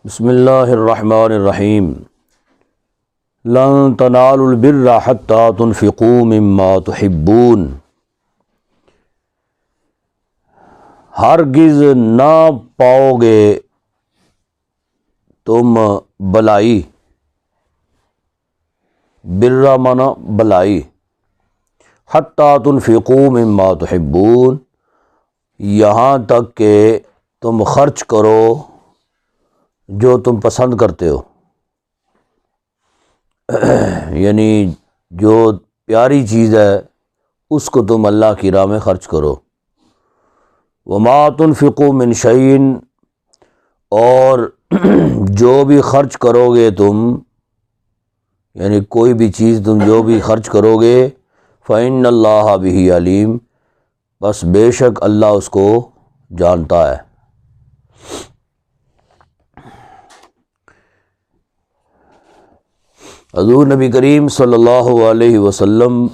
بسم اللہ الرحمن الرحیم لن تنالوا البر حتى تنفقوا مما تحبون، ہرگز نہ پاؤ گے تم بلائی، برا مانا بلائی، حتیٰ تنفقوا مما تحبون، یہاں تک کہ تم خرچ کرو جو تم پسند کرتے ہو، یعنی جو پیاری چیز ہے اس کو تم اللہ کی راہ میں خرچ کرو۔ وما تنفقوا من شیء، اور جو بھی خرچ کرو گے تم، یعنی کوئی بھی چیز تم جو بھی خرچ کرو گے، فإن اللہ بہ علیم، بس بے شک اللہ اس کو جانتا ہے۔ حضور نبی کریم صلی اللہ علیہ وسلم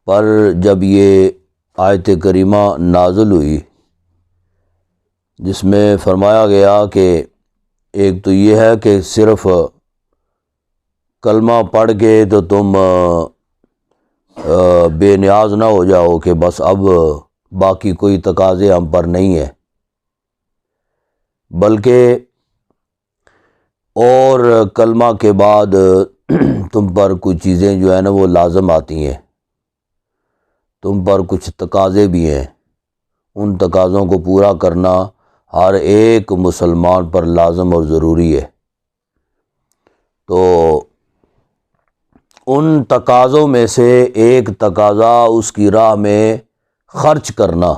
پر جب یہ آیت کریمہ نازل ہوئی، جس میں فرمایا گیا کہ ایک تو یہ ہے کہ صرف کلمہ پڑھ کے تو تم بے نیاز نہ ہو جاؤ کہ بس اب باقی کوئی تقاضے ہم پر نہیں ہے، بلکہ اور کلمہ کے بعد تم پر کچھ چیزیں جو ہے نا وہ لازم آتی ہیں، تم پر کچھ تقاضے بھی ہیں، ان تقاضوں کو پورا کرنا ہر ایک مسلمان پر لازم اور ضروری ہے۔ تو ان تقاضوں میں سے ایک تقاضا اس کی راہ میں خرچ کرنا،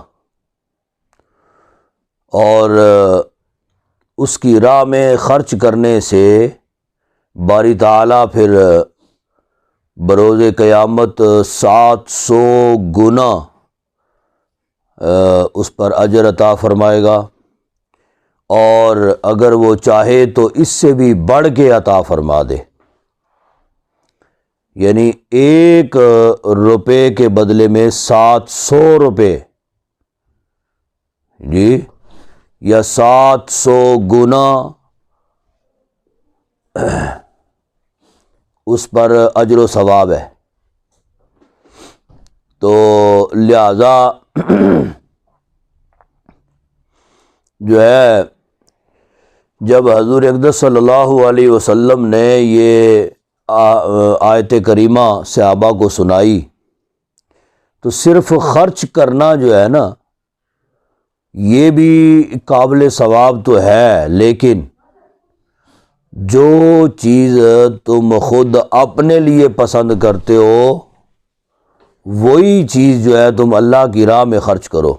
اور اس کی راہ میں خرچ کرنے سے باری تعالیٰ پھر بروز قیامت 700 گنا اس پر اجر عطا فرمائے گا، اور اگر وہ چاہے تو اس سے بھی بڑھ کے عطا فرما دے، یعنی 1 روپے کے بدلے میں 700 روپے، جی، یا 700 گنا اس پر اجر و ثواب ہے۔ تو لہذا جو ہے جب حضور اقدس صلی اللہ علیہ وسلم نے یہ آیت کریمہ صحابہ کو سنائی، تو صرف خرچ کرنا جو ہے نا یہ بھی قابل ثواب تو ہے، لیکن جو چیز تم خود اپنے لیے پسند کرتے ہو وہی چیز جو ہے تم اللہ کی راہ میں خرچ کرو،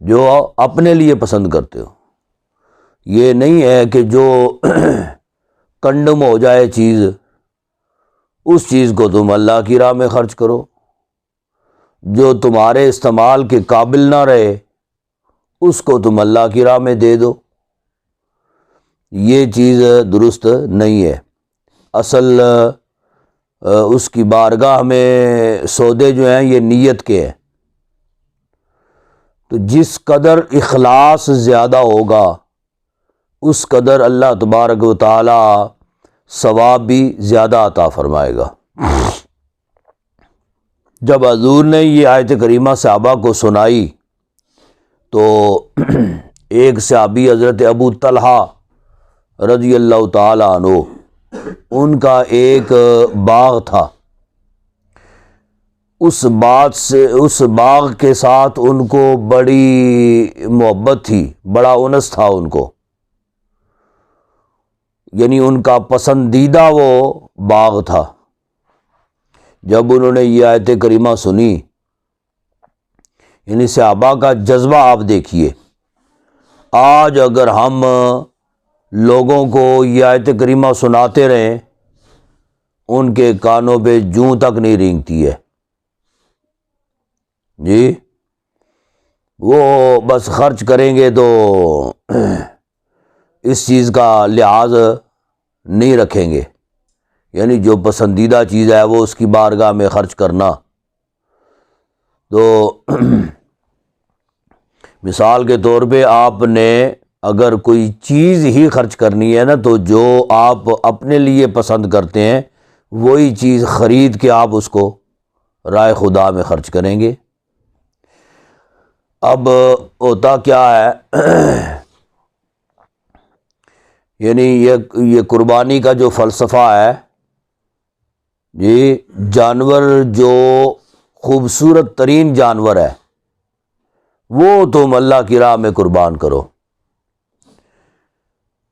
جو اپنے لیے پسند کرتے ہو۔ یہ نہیں ہے کہ جو کنڈم ہو جائے چیز اس چیز کو تم اللہ کی راہ میں خرچ کرو، جو تمہارے استعمال کے قابل نہ رہے اس کو تم اللہ کی راہ میں دے دو، یہ چیز درست نہیں ہے۔ اصل اس کی بارگاہ میں سودے جو ہیں یہ نیت کے ہیں، تو جس قدر اخلاص زیادہ ہوگا اس قدر اللہ تبارک و تعالی ثواب بھی زیادہ عطا فرمائے گا۔ جب حضور نے یہ آیت کریمہ صحابہ کو سنائی تو ایک صحابی حضرت ابو طلحہ رضی اللہ تعالی عنہ، ان کا ایک باغ تھا، اس باغ کے ساتھ ان کو بڑی محبت تھی، بڑا انس تھا ان کو، یعنی ان کا پسندیدہ وہ باغ تھا۔ جب انہوں نے یہ آیت کریمہ سنی، یعنی صحابہ کا جذبہ آپ دیکھیے، آج اگر ہم لوگوں کو یہ آیت کریمہ سناتے رہیں ان کے کانوں پہ جوں تک نہیں رینگتی ہے، جی، وہ بس خرچ کریں گے تو اس چیز کا لحاظ نہیں رکھیں گے، یعنی جو پسندیدہ چیز ہے وہ اس کی بارگاہ میں خرچ کرنا۔ تو مثال کے طور پہ آپ نے اگر کوئی چیز ہی خرچ کرنی ہے نا تو جو آپ اپنے لیے پسند کرتے ہیں وہی چیز خرید کے آپ اس کو راہ خدا میں خرچ کریں گے۔ اب ہوتا کیا ہے یعنی یہ قربانی کا جو فلسفہ ہے جی، جانور جو خوبصورت ترین جانور ہے وہ تم اللہ کی راہ میں قربان کرو،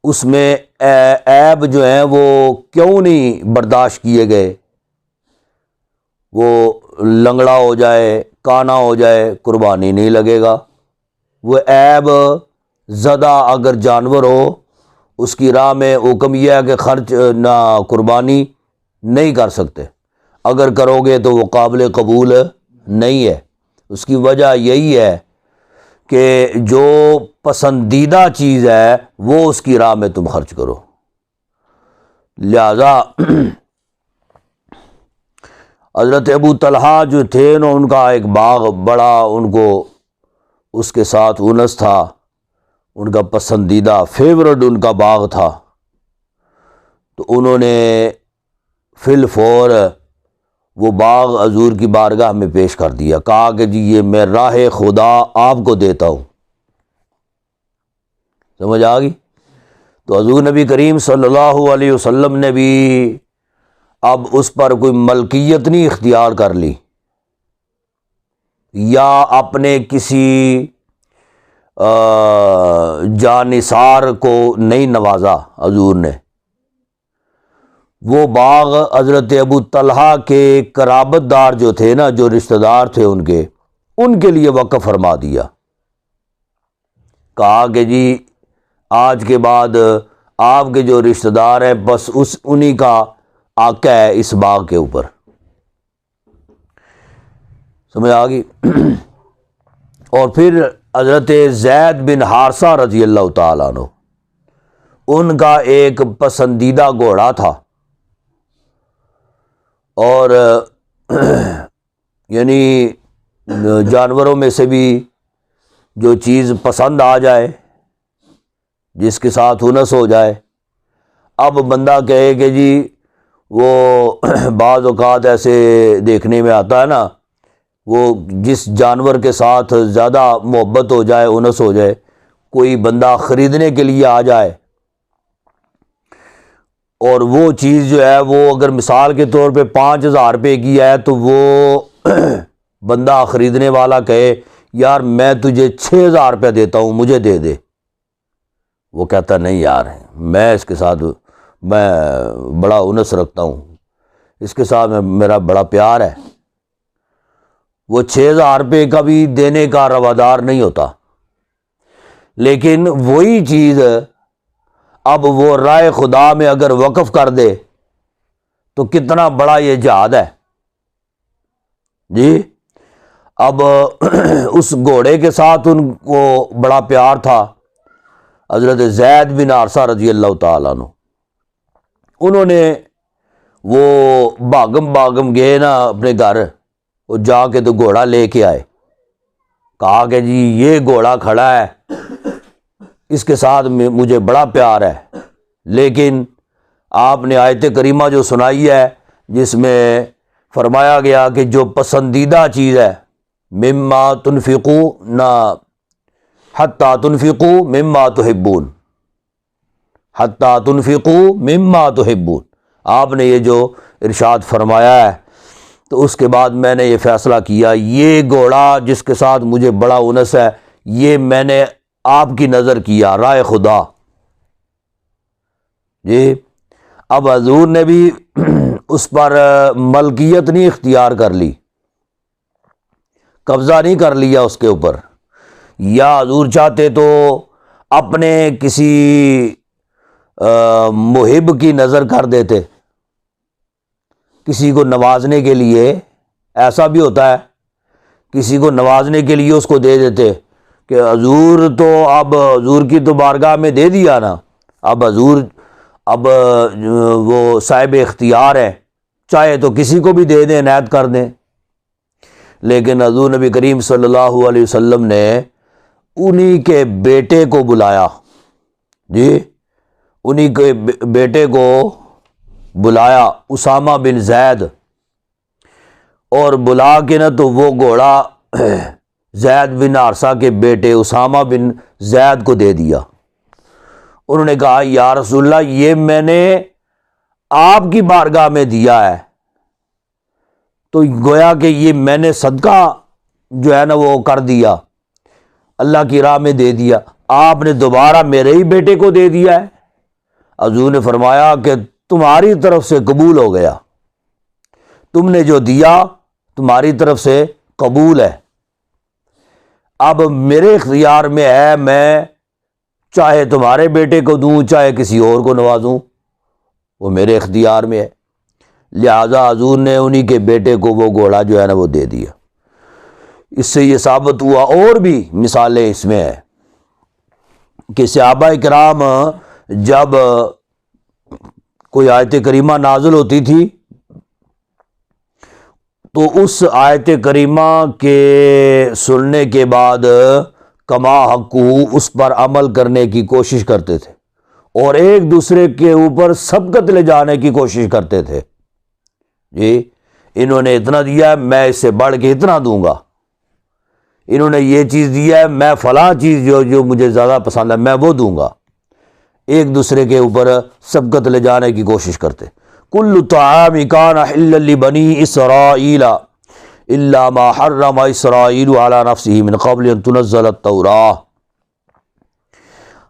اس میں عیب جو ہیں وہ کیوں نہیں برداشت کیے گئے؟ وہ لنگڑا ہو جائے، کانا ہو جائے، قربانی نہیں لگے گا۔ وہ عیب زدہ اگر جانور ہو، اس کی راہ میں حکم یہ ہے کہ خرچ نہ قربانی نہیں کر سکتے، اگر کرو گے تو وہ قابل قبول نہیں ہے۔ اس کی وجہ یہی ہے کہ جو پسندیدہ چیز ہے وہ اس کی راہ میں تم خرچ کرو۔ لہذا حضرت ابو طلحہ جو تھے نا، ان کا ایک باغ بڑا ان کو اس کے ساتھ انس تھا، ان کا پسندیدہ فیورٹ ان کا باغ تھا، تو انہوں نے فی الفور وہ باغ حضور کی بارگاہ میں پیش کر دیا، کہا کہ جی یہ میں راہ خدا آپ کو دیتا ہوں۔ سمجھ آ گئی؟ تو حضور نبی کریم صلی اللہ علیہ وسلم نے بھی اب اس پر کوئی ملکیت نہیں اختیار کر لی، یا اپنے کسی جانثار کو نہیں نوازا حضور نے۔ وہ باغ حضرت ابو طلحہ کے قرابت دار جو تھے نا، جو رشتہ دار تھے ان کے لیے وقف فرما دیا، کہا کہ جی آج کے بعد آپ کے جو رشتہ دار ہیں بس انہی کا حق ہے اس باغ کے اوپر۔ سمجھ آ گئی؟ اور پھر حضرت زید بن حارثہ رضی اللہ تعالیٰ عنہ، ان کا ایک پسندیدہ گھوڑا تھا، اور یعنی جانوروں میں سے بھی جو چیز پسند آ جائے، جس کے ساتھ انس ہو جائے۔ اب بندہ کہے کہ جی وہ بعض اوقات ایسے دیکھنے میں آتا ہے نا، وہ جس جانور کے ساتھ زیادہ محبت ہو جائے، انس ہو جائے، کوئی بندہ خریدنے کے لیے آ جائے، اور وہ چیز جو ہے وہ اگر مثال کے طور پہ 5,000 روپے کی ہے، تو وہ بندہ خریدنے والا کہے یار میں تجھے 6,000 روپے دیتا ہوں، مجھے دے دے۔ وہ کہتا نہیں یار، میں اس کے ساتھ میں بڑا انس رکھتا ہوں، اس کے ساتھ میرا بڑا پیار ہے۔ وہ 6,000 روپے کا بھی دینے کا روادار نہیں ہوتا، لیکن وہی چیز اب وہ رائے خدا میں اگر وقف کر دے تو کتنا بڑا یہ جہاد ہے جی۔ اب اس گھوڑے کے ساتھ ان کو بڑا پیار تھا، حضرت زید بن حارثہ رضی اللہ تعالیٰ عنہ، انہوں نے وہ بھاگم گئے نا اپنے گھر، وہ جا کے تو گھوڑا لے کے آئے، کہا کہ جی یہ گھوڑا کھڑا ہے، اس کے ساتھ مجھے بڑا پیار ہے، لیکن آپ نے آیت کریمہ جو سنائی ہے جس میں فرمایا گیا کہ جو پسندیدہ چیز ہے، مما تنفقون حتی تنفقوا مما تحبون، حتی تنفقوا مما تحبون، آپ نے یہ جو ارشاد فرمایا ہے، تو اس کے بعد میں نے یہ فیصلہ کیا یہ گھوڑا جس کے ساتھ مجھے بڑا انس ہے، یہ میں نے آپ کی نظر کیا، رائے خدا جی۔ اب حضور نے بھی اس پر ملکیت نہیں اختیار کر لی، قبضہ نہیں کر لیا اس کے اوپر، یا حضور چاہتے تو اپنے کسی محب کی نظر کر دیتے، کسی کو نوازنے کے لیے، ایسا بھی ہوتا ہے، کسی کو نوازنے کے لیے اس کو دے دیتے کہ حضور تو اب حضور کی تو بارگاہ میں دے دیا نا، اب حضور اب وہ صاحب اختیار ہے، چاہے تو کسی کو بھی دے دیں، عنایت کر دیں۔ لیکن حضور نبی کریم صلی اللہ علیہ وسلم نے انہی کے بیٹے کو بلایا، جی انہی کے بیٹے کو بلایا اسامہ بن زید، اور بلا کے نا تو وہ گھوڑا زید بن حارثہ کے بیٹے اسامہ بن زید کو دے دیا۔ انہوں نے کہا یا رسول اللہ یہ میں نے آپ کی بارگاہ میں دیا ہے، تو گویا کہ یہ میں نے صدقہ جو ہے نا وہ کر دیا، اللہ کی راہ میں دے دیا، آپ نے دوبارہ میرے ہی بیٹے کو دے دیا ہے۔ حضور نے فرمایا کہ تمہاری طرف سے قبول ہو گیا، تم نے جو دیا تمہاری طرف سے قبول ہے، اب میرے اختیار میں ہے، میں چاہے تمہارے بیٹے کو دوں چاہے کسی اور کو نوازوں، وہ میرے اختیار میں ہے۔ لہذا حضور نے انہی کے بیٹے کو وہ گھوڑا جو ہے نا وہ دے دیا۔ اس سے یہ ثابت ہوا، اور بھی مثالیں اس میں ہیں کہ صحابہ کرام جب کوئی آیت کریمہ نازل ہوتی تھی تو اس آیت کریمہ کے سننے کے بعد کما حقہ اس پر عمل کرنے کی کوشش کرتے تھے، اور ایک دوسرے کے اوپر سبقت لے جانے کی کوشش کرتے تھے۔ جی انہوں نے اتنا دیا ہے میں اس سے بڑھ کے اتنا دوں گا، انہوں نے یہ چیز دیا ہے میں فلاں چیز جو مجھے زیادہ پسند ہے میں وہ دوں گا، ایک دوسرے کے اوپر سبقت لے جانے کی کوشش کرتے۔ کل طعام کان حلا لبنی اسرائیل الا ما حرم اسرائیل علی نفسہ من قبل ان تنزل التوراۃ،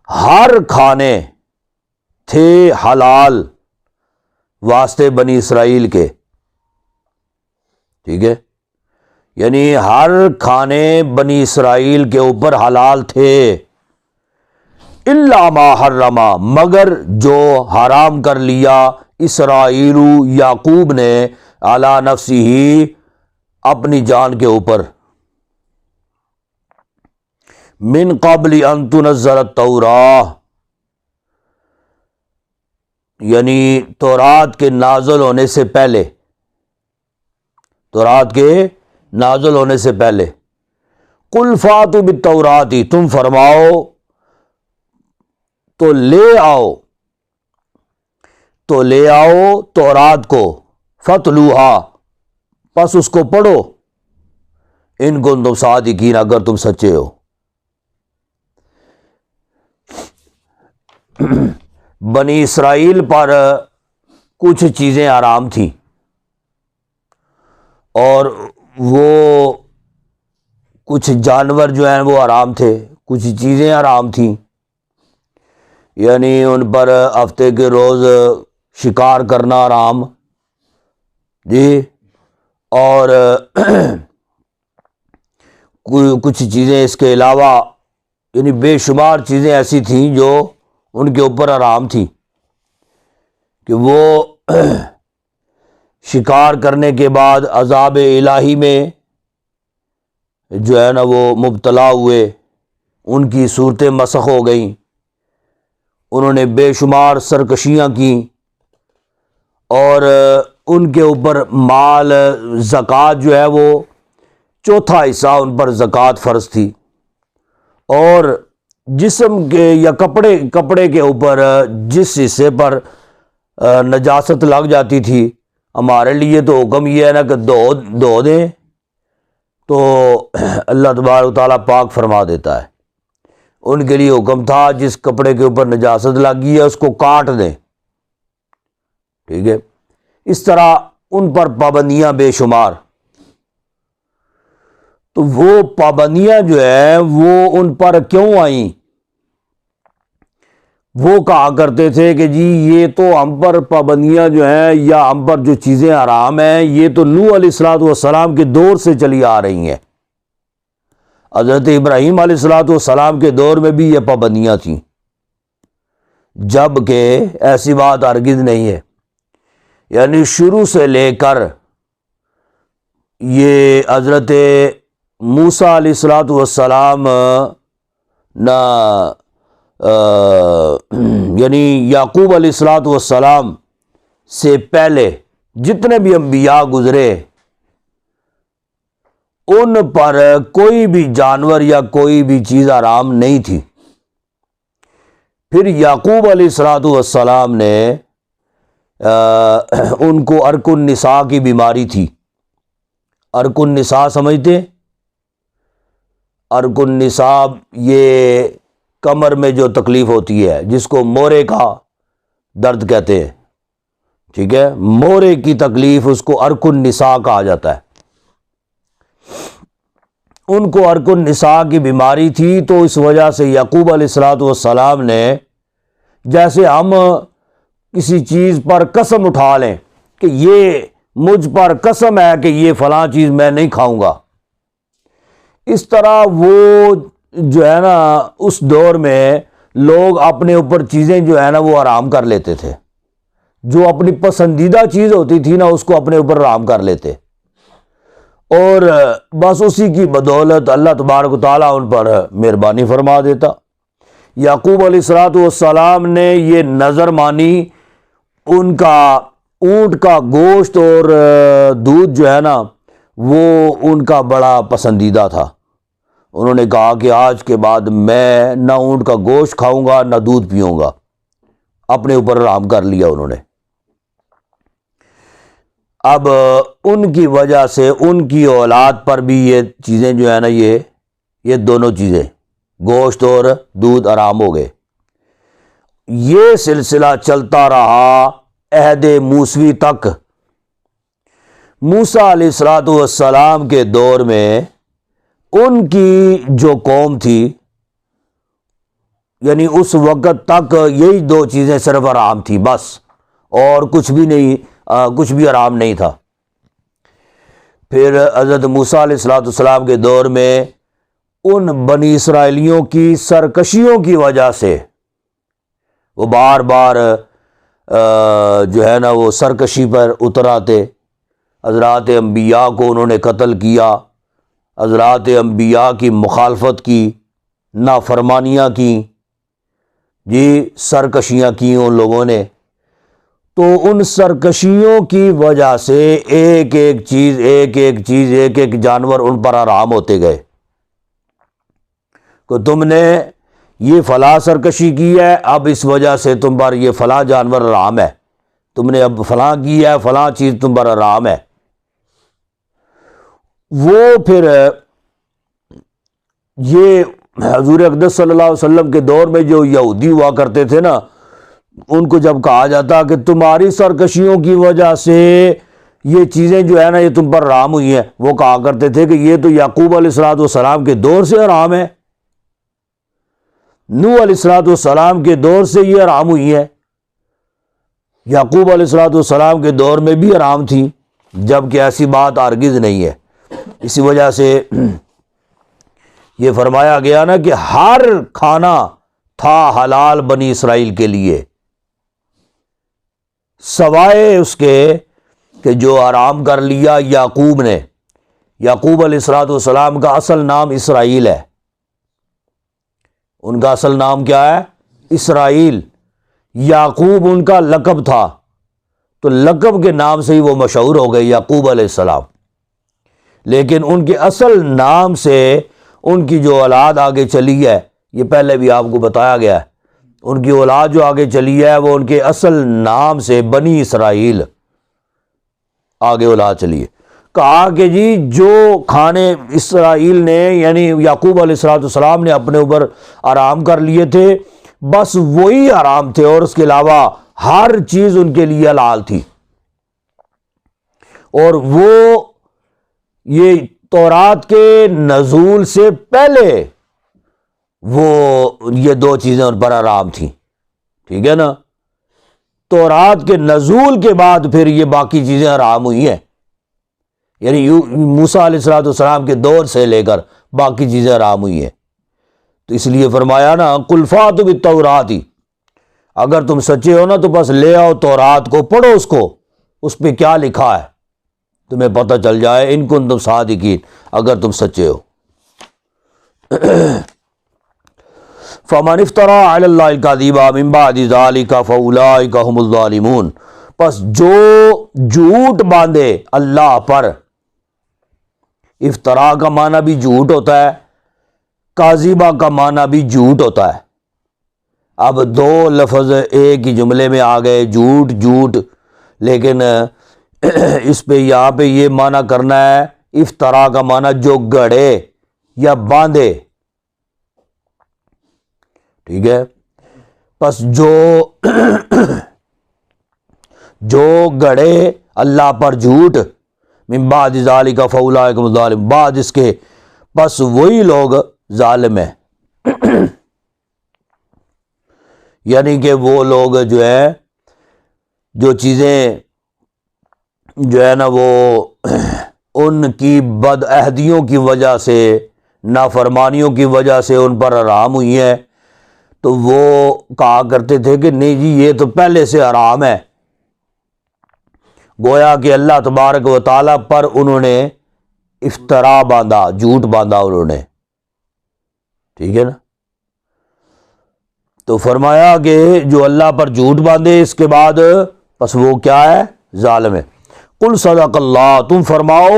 ہر کھانے تھے حلال واسطے بنی اسرائیل کے، ٹھیک ہے، یعنی ہر کھانے بنی اسرائیل کے اوپر حلال تھے، الا ما حرم مگر جو حرام کر لیا اسرائیل یعقوب نے علی نفسہ اپنی جان کے اوپر، من قبل ان تنزل التوراۃ یعنی تورات کے نازل ہونے سے پہلے، تورات کے نازل ہونے سے پہلے۔ قل فاتوا بالتوراۃ تم فرماؤ تو لے آؤ تورات کو، فتلوہا پس اس کو پڑھو، ان کنتم صادقین اگر تم سچے ہو۔ بنی اسرائیل پر کچھ چیزیں حرام تھیں، اور وہ کچھ جانور جو ہیں وہ حرام تھے، کچھ چیزیں حرام تھیں، یعنی ان پر ہفتے کے روز شکار کرنا حرام، جی، اور کچھ چیزیں اس کے علاوہ، یعنی بے شمار چیزیں ایسی تھیں جو ان کے اوپر حرام تھیں کہ وہ شکار کرنے کے بعد عذاب الہی میں جو ہے نا وہ مبتلا ہوئے، ان کی صورتیں مسخ ہو گئیں، انہوں نے بے شمار سرکشیاں کیں، اور ان کے اوپر مال زکوٰۃ جو ہے وہ چوتھا حصہ ان پر زکوٰۃ فرض تھی، اور جسم کے یا کپڑے کے اوپر جس حصے پر نجاست لگ جاتی تھی، ہمارے لیے تو حکم یہ ہے نا کہ دھو دیں، تو اللہ تبارک و تعالیٰ پاک فرما دیتا ہے، ان کے لیے حکم تھا جس کپڑے کے اوپر نجاست لگی ہے اس کو کاٹ دیں، ٹھیک ہے، اس طرح ان پر پابندیاں بے شمار۔ تو وہ پابندیاں جو ہیں وہ ان پر کیوں آئیں؟ وہ کہا کرتے تھے کہ جی یہ تو ہم پر پابندیاں جو ہیں یا ہم پر جو چیزیں حرام ہیں یہ تو نوح علیہ الصلوۃ والسلام کے دور سے چلی آ رہی ہیں، حضرت ابراہیم علیہ الصلوۃ والسلام کے دور میں بھی یہ پابندیاں تھیں، جب کہ ایسی بات ہرگز نہیں ہے، یعنی شروع سے لے کر یہ حضرت موسیٰ علیہ الصلوۃ والسلام نہ یعنی یعقوب علیہ الصلوۃ والسلام سے پہلے جتنے بھی انبیاء گزرے ان پر کوئی بھی جانور یا کوئی بھی چیز حرام نہیں تھی۔ پھر یعقوب علیہ السلام نے ان کو ارک النساء کی بیماری تھی. ارک النساء سمجھتے؟ ارک النساء یہ کمر میں جو تکلیف ہوتی ہے جس کو مورے کا درد کہتے ہیں. ٹھیک ہے، مورے کی تکلیف اس کو ارک النساء کہا جاتا ہے. ان کو ارک النساء کی بیماری تھی، تو اس وجہ سے یعقوب علیہ السلام نے، جیسے ہم کسی چیز پر قسم اٹھا لیں کہ یہ مجھ پر قسم ہے کہ یہ فلاں چیز میں نہیں کھاؤں گا، اس طرح وہ جو ہے نا اس دور میں لوگ اپنے اوپر چیزیں جو ہے نا وہ حرام کر لیتے تھے. جو اپنی پسندیدہ چیز ہوتی تھی نا اس کو اپنے اوپر حرام کر لیتے، اور بس اسی کی بدولت اللہ تبارک و تعالیٰ ان پر مہربانی فرما دیتا. یعقوب علیہ السلام نے یہ نظر مانی. ان کا اونٹ کا گوشت اور دودھ جو ہے نا وہ ان کا بڑا پسندیدہ تھا. انہوں نے کہا کہ آج کے بعد میں نہ اونٹ کا گوشت کھاؤں گا نہ دودھ پیوں گا. اپنے اوپر حرام کر لیا انہوں نے. اب ان کی وجہ سے ان کی اولاد پر بھی یہ چیزیں جو ہے نا یہ دونوں چیزیں گوشت اور دودھ حرام ہو گئے. یہ سلسلہ چلتا رہا عہد موسوی تک. موسیٰ علیہ السلام کے دور میں ان کی جو قوم تھی، یعنی اس وقت تک یہی دو چیزیں صرف حرام تھی بس، اور کچھ بھی حرام نہیں تھا. پھر حضرت موسیٰ علیہ السلام کے دور میں ان بنی اسرائیلیوں کی سرکشیوں کی وجہ سے وہ بار بار جو ہے نا وہ سرکشی پر اتر آتے. حضرات انبیاء کو انہوں نے قتل کیا، حضرات انبیاء کی مخالفت کی، نافرمانیاں کی، سرکشیاں کی ان لوگوں نے. تو ان سرکشیوں کی وجہ سے ایک ایک جانور ان پر حرام ہوتے گئے. کہ تم نے یہ فلاں سرکشی کی ہے، اب اس وجہ سے تم پر یہ فلاں جانور حرام ہے. تم نے اب فلاں کی ہے، فلاں چیز تم پر حرام ہے. وہ پھر یہ حضور اقدس صلی اللہ علیہ وسلم کے دور میں جو یہودی ہوا کرتے تھے نا، ان کو جب کہا جاتا کہ تمہاری سرکشیوں کی وجہ سے یہ چیزیں جو ہے نا یہ تم پر حرام ہوئی ہیں، وہ کہا کرتے تھے کہ یہ تو یعقوب علیہ السلام کے دور سے حرام ہے، نوح علیہ السلام کے دور سے یہ حرام ہوئی ہے. یعقوب علیہ السلام کے دور میں بھی حرام تھی، جبکہ ایسی بات ہرگز نہیں ہے. اسی وجہ سے یہ فرمایا گیا نا کہ ہر کھانا تھا حلال بنی اسرائیل کے لیے، سوائے اس کے کہ جو حرام کر لیا یعقوب نے. یعقوب علیہ السلام کا اصل نام اسرائیل ہے. ان کا اصل نام کیا ہے؟ اسرائیل. یعقوب ان کا لقب تھا، تو لقب کے نام سے ہی وہ مشہور ہو گئے یعقوب علیہ السلام. لیکن ان کے اصل نام سے ان کی جو اولاد آگے چلی ہے، یہ پہلے بھی آپ کو بتایا گیا ہے، ان کی اولاد جو آگے چلی ہے وہ ان کے اصل نام سے بنی اسرائیل آگے اولاد چلی ہے. کہا کہ جی جو کھانے اسرائیل نے یعنی یعقوب علیہ السلام نے اپنے اوپر حرام کر لیے تھے، بس وہی حرام تھے، اور اس کے علاوہ ہر چیز ان کے لیے حلال تھی. اور وہ یہ تورات کے نزول سے پہلے وہ یہ دو چیزیں ان پر حرام تھیں. ٹھیک ہے نا؟ تورات کے نزول کے بعد پھر یہ باقی چیزیں حرام ہوئی ہیں، یعنی موسیٰ علیہ السلام کے دور سے لے کر باقی چیزیں حرام ہوئی ہیں. تو اس لیے فرمایا نا قل فاتوا بالتوراۃ، اگر تم سچے ہو نا تو بس لے آؤ تورات کو، پڑھو اس کو، اس پہ کیا لکھا ہے تمہیں پتہ چل جائے، ان کنتم صادقین، اگر تم سچے ہو. فمن افترى علی اللہ الکذب من بعد ذلک فاولئک هم الظالمون، پس جو جھوٹ باندھے اللہ پر، افطرا کا معنی بھی جھوٹ ہوتا ہے، کاذبہ کا معنی بھی جھوٹ ہوتا ہے. اب دو لفظ ایک ہی جملے میں آ گئے، جھوٹ جھوٹ، لیکن اس پہ یہاں پہ یہ معنی کرنا ہے، افطرا کا معنی جو گڑے یا باندھے، ٹھیک ہے؟ پس جو گڑے اللہ پر جھوٹ، من بعد ذالک فاولئک هم الظالمون، بعد اس کے، پس وہی لوگ ظالم ہیں۔ یعنی کہ وہ لوگ جو ہے، جو چیزیں جو ہے نا وہ ان کی بد عہدیوں کی وجہ سے، نافرمانیوں کی وجہ سے ان پر حرام ہوئی ہیں، تو وہ کہا کرتے تھے کہ نہیں جی یہ تو پہلے سے حرام ہے، گویا کہ اللہ تبارک و تعالیٰ پر انہوں نے افطرا باندھا، جھوٹ باندھا انہوں نے، ٹھیک ہے نا؟ تو فرمایا کہ جو اللہ پر جھوٹ باندھے اس کے بعد، پس وہ کیا ہے؟ ظالم ہے۔ قل صدق اللہ، تم فرماؤ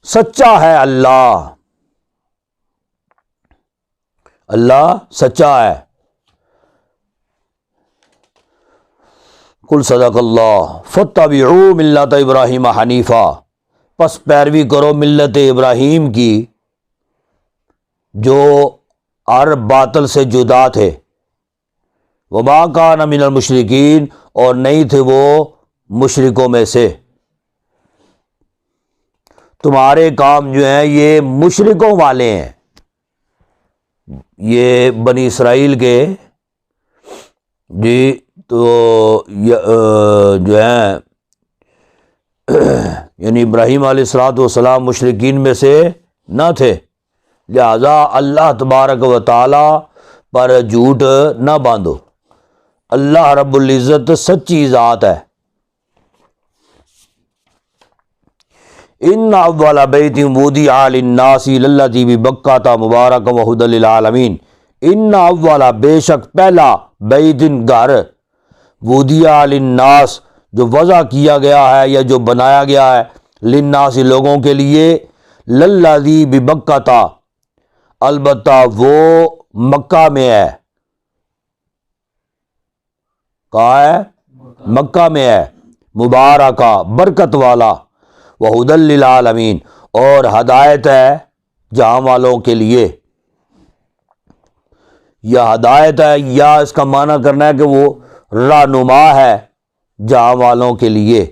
سچا ہے اللہ، اللہ سچا ہے۔ قل صدق اللہ فاتبعوا ملت ابراہیم حنیفا، پس پیروی کرو ملت ابراہیم کی جو ہر باطل سے جدا تھے، وما کان من المشرکین، اور نہیں تھے وہ مشرکوں میں سے۔ تمہارے کام جو ہیں یہ مشرکوں والے ہیں، یہ بنی اسرائیل کے جی، تو جو ہیں یعنی ابراہیم علیہ الصلوۃ والسلام مشرکین میں سے نہ تھے، لہذا اللہ تبارک و تعالی پر جھوٹ نہ باندھو، اللہ رب العزت سچی ذات ہے۔ ان اول بیت وضع للناس للذی ببکۃ مبارک وہدی للعالمین، ان اول، بے شک پہلا، بیت گھر، وضع للناس جو وضع کیا گیا ہے یا جو بنایا گیا ہے، للناس لوگوں کے لیے، للذی ببکۃ، البتہ وہ مکہ میں ہے، کہاں ہے؟ مکہ میں ہے، مبارکہ، برکت والا، وہدی للعالمین، اور ہدایت ہے جہاں والوں کے لیے۔ یا ہدایت ہے، یا اس کا معنی کرنا ہے کہ وہ رہنما ہے جہاں والوں کے لیے۔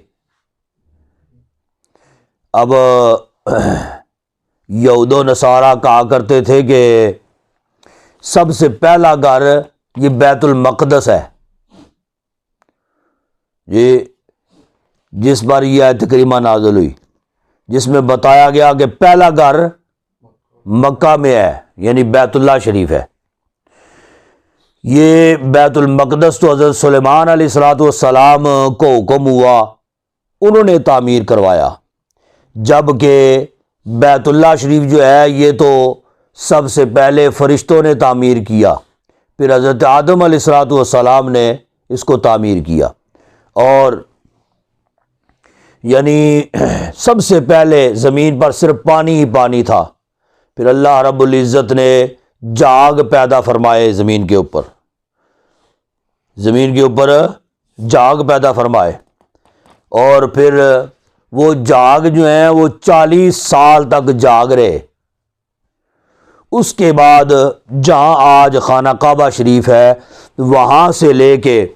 اب یہود و نصارہ کہا کرتے تھے کہ سب سے پہلا گھر یہ بیت المقدس ہے، یہ جس پر یہ آیت کریمہ نازل ہوئی، جس میں بتایا گیا کہ پہلا گھر مکہ میں ہے، یعنی بیت اللہ شریف ہے۔ یہ بیت المقدس تو حضرت سلیمان علیہ الصلوۃ والسلام کو حکم ہوا، انہوں نے تعمیر کروایا، جبکہ بیت اللہ شریف جو ہے یہ تو سب سے پہلے فرشتوں نے تعمیر کیا، پھر حضرت آدم علیہ الصلوۃ والسلام نے اس کو تعمیر کیا، اور یعنی سب سے پہلے زمین پر صرف پانی ہی پانی تھا، پھر اللہ رب العزت نے جاگ پیدا فرمائے زمین کے اوپر، زمین کے اوپر جاگ پیدا فرمائے، اور پھر وہ جاگ جو ہیں وہ 40 سال تک جاگ رہے۔ اس کے بعد جہاں آج خانہ کعبہ شریف ہے، وہاں سے لے کے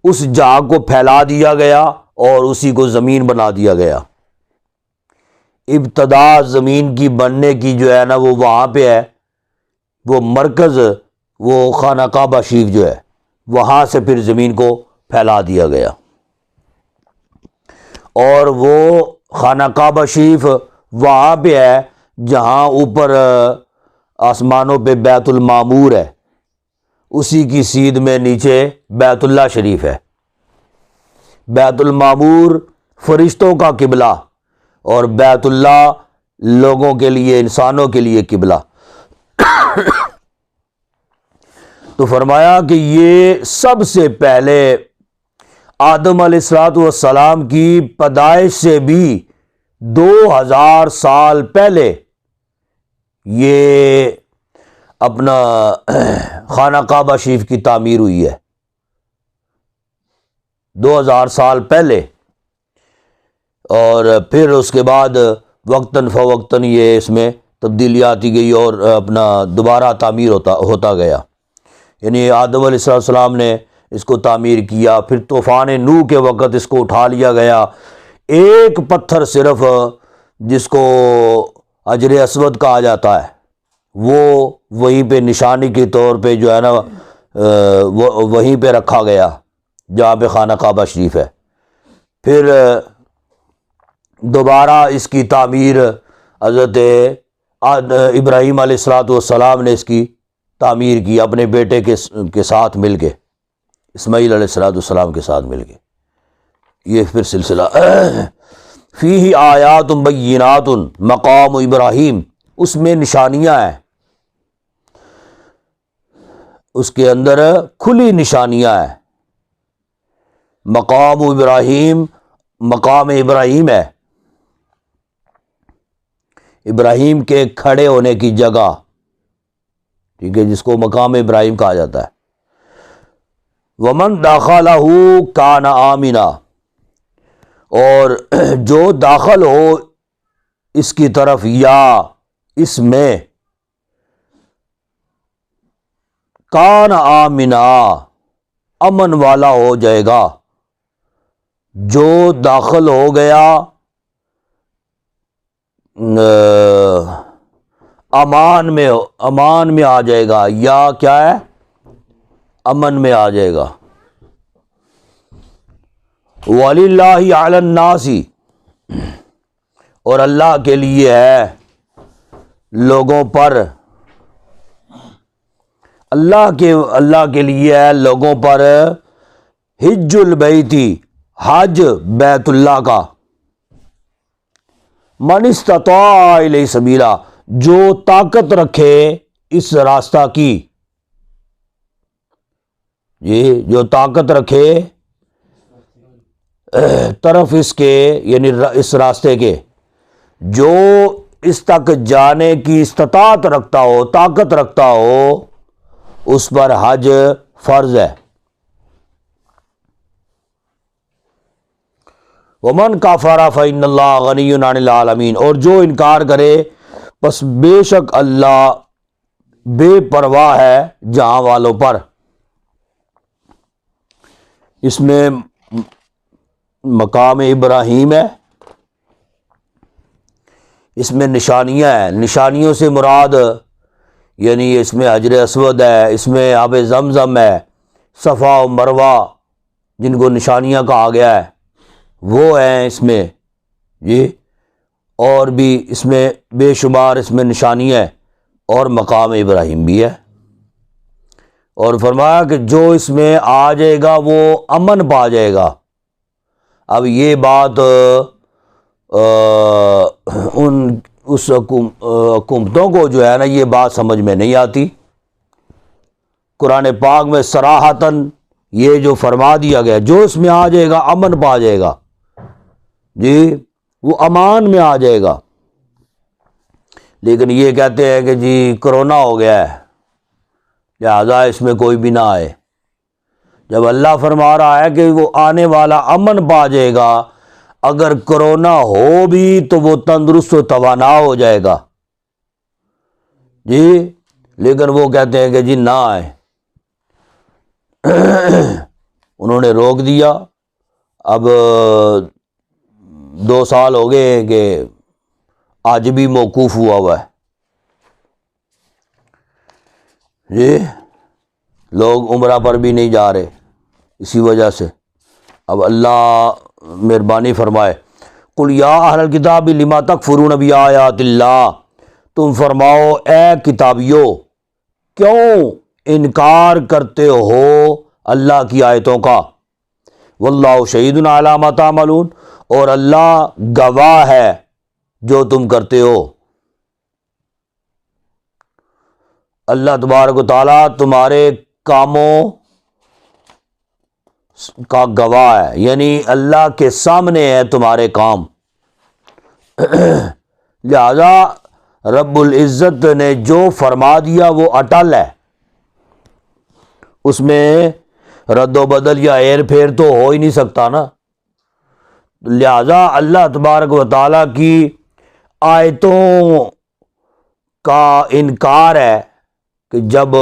اس جاگ کو پھیلا دیا گیا اور اسی کو زمین بنا دیا گیا۔ ابتدا زمین کی بننے کی جو ہے نا وہ وہاں پہ ہے، وہ مرکز، وہ خانہ کعبہ شریف جو ہے، وہاں سے پھر زمین کو پھیلا دیا گیا، اور وہ خانہ کعبہ شریف وہاں پہ ہے جہاں اوپر آسمانوں پہ بیت المعمور ہے، اسی کی سیدھ میں نیچے بیت اللہ شریف ہے۔ بیت المعمور فرشتوں کا قبلہ، اور بیت اللہ لوگوں کے لیے، انسانوں کے لیے قبلہ۔ تو فرمایا کہ یہ سب سے پہلے آدم علیہ الصلوۃ والسلام کی پیدائش سے بھی 2000 سال پہلے یہ اپنا خانہ کعبہ شریف کی تعمیر ہوئی ہے 2000 سال پہلے، اور پھر اس کے بعد وقتاً فوقتاً یہ اس میں تبدیلی آتی گئی اور اپنا دوبارہ تعمیر ہوتا گیا. یعنی آدم علیہ السلام نے اس کو تعمیر کیا، پھر طوفان نوح کے وقت اس کو اٹھا لیا گیا. ایک پتھر صرف جس کو حجر اسود کہا جاتا ہے وہ وہیں پہ نشانی کے طور پہ جو ہے نا وہیں پہ رکھا گیا جہاں پہ خانہ کعبہ شریف ہے. پھر دوبارہ اس کی تعمیر حضرت ابراہیم علیہ السلام نے اس کی تعمیر کی اپنے بیٹے کے ساتھ مل کے، اسماعیل علیہ السلام کے ساتھ مل کے. یہ پھر سلسلہ فیہ آیات بینات مقام ابراہیم، اس میں نشانیاں ہیں، اس کے اندر کھلی نشانیاں ہیں. مقام ابراہیم، مقام ابراہیم ہے، ابراہیم کے کھڑے ہونے کی جگہ، ٹھیک ہے، جس کو مقام ابراہیم کہا جاتا ہے. ومن دخلہ کان آمنا، اور جو داخل ہو اس کی طرف یا اس میں، کان آمنا، امن والا ہو جائے گا. جو داخل ہو گیا امان میں آ جائے گا، یا کیا ہے، امن میں آ جائے گا. وَلِلَّهِ عَلَى النَّاسِ، اور اللہ کے لیے ہے لوگوں پر، اللہ کے لیے ہے لوگوں پر حج البیتی، حج بیت اللہ کا، من استطاع الیہ سبیلا، جو طاقت رکھے اس راستہ کی، جو طاقت رکھے طرف اس کے، یعنی اس راستے کے، جو اس تک جانے کی استطاعت رکھتا ہو، طاقت رکھتا ہو، اس پر حج فرض ہے. ومن کفر فإن اللہ غنی عن العالمین، اور جو انکار کرے پس بے شک اللہ بے پرواہ ہے جہاں والوں پر. اس میں مقام ابراہیم ہے، اس میں نشانیاں ہیں. نشانیوں سے مراد یعنی اس میں حجر اسود ہے، اس میں آب زمزم ہے، صفا و مروہ جن کو نشانیاں کہا گیا ہے وہ ہیں اس میں جی، اور بھی اس میں بے شمار اس میں نشانیاں ہیں، اور مقام ابراہیم بھی ہے. اور فرمایا کہ جو اس میں آ جائے گا وہ امن پا جائے گا. اب یہ بات اس حکومتوں کو جو ہے نا یہ بات سمجھ میں نہیں آتی. قرآن پاک میں صراحتاً یہ جو فرما دیا گیا جو اس میں آ جائے گا امن پا جائے گا، جی وہ امان میں آ جائے گا. لیکن یہ کہتے ہیں کہ جی کرونا ہو گیا ہے لہذا اس میں کوئی بھی نہ آئے، جب اللہ فرما رہا ہے کہ وہ آنے والا امن پا جائے گا. اگر کرونا ہو بھی تو وہ تندرست و توانا ہو جائے گا جی، لیکن وہ کہتے ہیں کہ جی نہ آئے. انہوں نے روک دیا. اب 2 سال ہو گئے ہیں کہ آج بھی موقوف ہوا ہے جی، لوگ عمرہ پر بھی نہیں جا رہے اسی وجہ سے. اب اللہ مہربانی فرمائے. قل یا اہل الکتاب لما تکفرون بآیات اللہ، تم فرماؤ اے کتابیو کیوں انکار کرتے ہو اللہ کی آیتوں کا. واللہ شہید علی ما تعملون، اور اللہ گواہ ہے جو تم کرتے ہو. اللہ تبارک و تعالیٰ تمہارے کاموں کا گواہ ہے، یعنی اللہ کے سامنے ہے تمہارے کام. لہذا رب العزت نے جو فرما دیا وہ اٹل ہے، اس میں رد و بدل یا ہیر پھیر تو ہو ہی نہیں سکتا نا۔ لہذا اللہ تبارک و تعالیٰ کی آیتوں کا انکار ہے کہ جب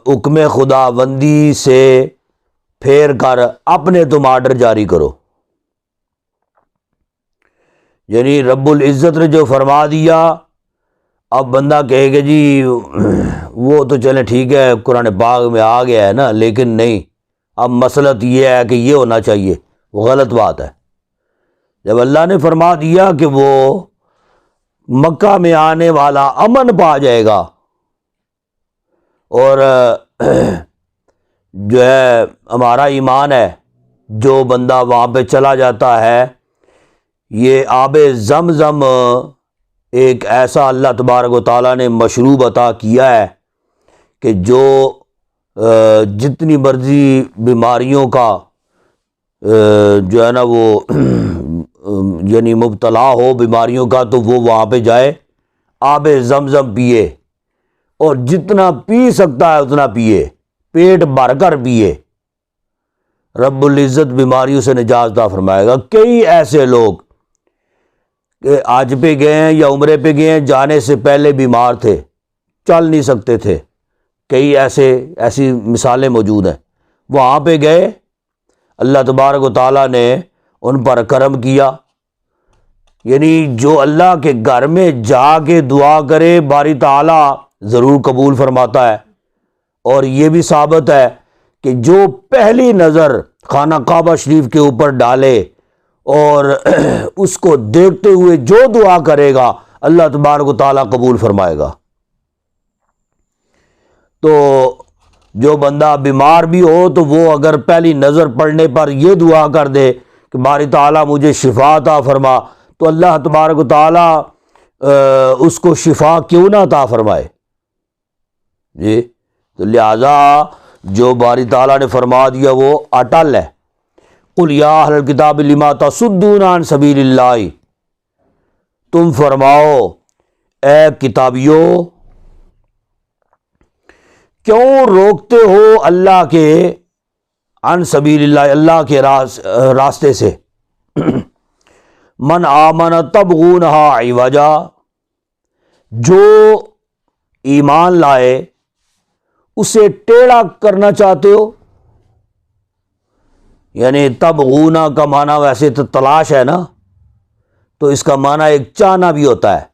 حکم خداوندی سے پھیر کر اپنے تم آرڈر جاری کرو، یعنی رب العزت نے جو فرما دیا اب بندہ کہے کہ جی وہ تو چلیں ٹھیک ہے قرآن پاک میں آ گیا ہے نا، لیکن نہیں، اب مسئلہ یہ ہے کہ یہ ہونا چاہیے، وہ غلط بات ہے۔ جب اللہ نے فرما دیا کہ وہ مکہ میں آنے والا امن پا جائے گا اور جو ہے ہمارا ایمان ہے، جو بندہ وہاں پہ چلا جاتا ہے، یہ آب زمزم ایک ایسا اللہ تبارک و تعالیٰ نے مشروب عطا کیا ہے کہ جو جتنی مرضی بیماریوں کا جو ہے نا وہ یعنی مبتلا ہو بیماریوں کا، تو وہ وہاں پہ جائے، آب زمزم پیے، اور جتنا پی سکتا ہے اتنا پیے، پیٹ بھر کر پیے، رب العزت بیماریوں سے نجات عطا فرمائے گا۔ کئی ایسے لوگ کہ حج پہ گئے ہیں یا عمرے پہ گئے ہیں، جانے سے پہلے بیمار تھے، چل نہیں سکتے تھے، کئی ایسی مثالیں موجود ہیں۔ وہاں پہ گئے، اللہ تبارک و تعالیٰ نے ان پر کرم کیا، یعنی جو اللہ کے گھر میں جا کے دعا کرے باری تعالیٰ ضرور قبول فرماتا ہے۔ اور یہ بھی ثابت ہے کہ جو پہلی نظر خانہ کعبہ شریف کے اوپر ڈالے اور اس کو دیکھتے ہوئے جو دعا کرے گا اللہ تبارک و تعالیٰ قبول فرمائے گا۔ تو جو بندہ بیمار بھی ہو تو وہ اگر پہلی نظر پڑنے پر یہ دعا کر دے کہ باری تعالیٰ مجھے شفا عطا فرما، تو اللہ تبارک و تعالیٰ اس کو شفا کیوں نہ عطا فرمائے جی۔ تو لہذا جو باری تعالیٰ نے فرما دیا وہ اٹل ہے۔ قل یا اہل الکتاب لما تصدون عن سبیل اللہ، تم فرماؤ اے کتابیو کیوں روکتے ہو اللہ کے عن سبیل اللہ، اللہ کے راستے سے، من آمن تبغونہا عوجا، جو ایمان لائے اسے ٹیڑھا کرنا چاہتے ہو، یعنی تبغونا کا معنی ویسے تو تلاش ہے نا، تو اس کا معنی ایک چاہنا بھی ہوتا ہے،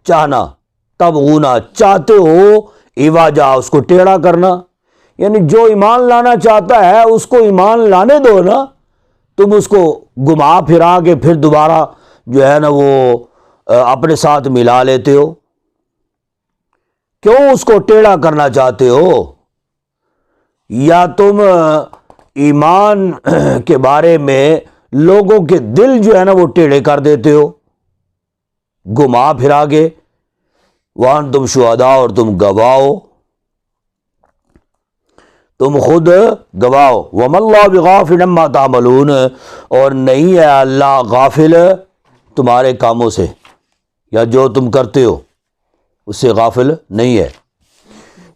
چاہنا، تبغونا چاہتے ہو، عوجا اس کو ٹیڑھا کرنا، یعنی جو ایمان لانا چاہتا ہے اس کو ایمان لانے دو نا، تم اس کو گھما پھرا کے پھر دوبارہ جو ہے نا وہ اپنے ساتھ ملا لیتے ہو، کیوں اس کو ٹیڑھا کرنا چاہتے ہو؟ یا تم ایمان کے بارے میں لوگوں کے دل جو ہے نا وہ ٹیڑھے کر دیتے ہو گھما پھرا کے، وَأَنْتُمْ شُهَدَاءُ، اور تم گواہ ہو، تم خود گواہ ہو، وَمَا اللَّهُ بِغَافِلٍ عَمَّا تَعْمَلُونَ، اور نہیں ہے اللہ غافل تمہارے کاموں سے، یا جو تم کرتے ہو اس سے غافل نہیں ہے۔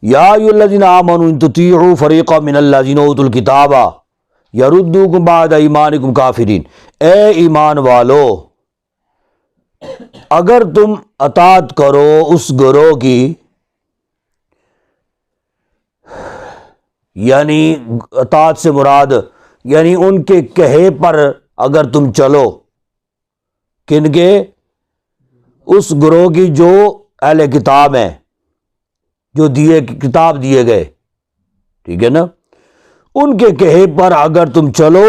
یا ایھا الذین آمنوا ان تطیعوا فریقا من الذین اوتوا الکتاب یردوکم بعد ایمانکم کافرین، اے ایمان والو اگر تم اطاعت کرو اس گروہ کی، یعنی اطاعت سے مراد یعنی ان کے کہے پر اگر تم چلو، کن کے؟ اس گروہ کی جو اہل کتاب ہیں، جو کتاب دیے گئے، ٹھیک ہے نا، ان کے کہے پر اگر تم چلو،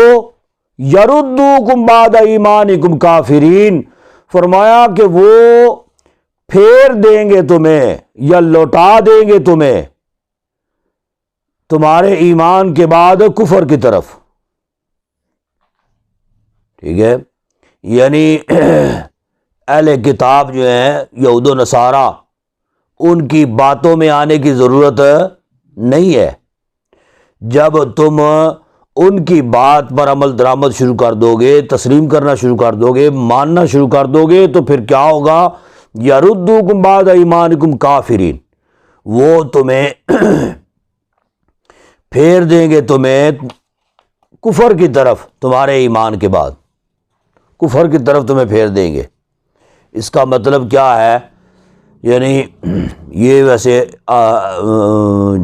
یردوکم بعد ایمانکم کافرین، فرمایا کہ وہ پھیر دیں گے تمہیں یا لوٹا دیں گے تمہیں تمہارے ایمان کے بعد کفر کی طرف، ٹھیک ہے، یعنی اہل کتاب جو ہیں یہود و نصارہ، ان کی باتوں میں آنے کی ضرورت نہیں ہے۔ جب تم ان کی بات پر عمل درآمد شروع کر دو گے، تسلیم کرنا شروع کر دو گے، ماننا شروع کر دو گے، تو پھر کیا ہوگا؟ یردوکم بعد ایمانکم کافرین، وہ تمہیں پھیر دیں گے تمہیں کفر کی طرف، تمہارے ایمان کے بعد کفر کی طرف تمہیں پھیر دیں گے۔ اس کا مطلب کیا ہے؟ یعنی یہ ویسے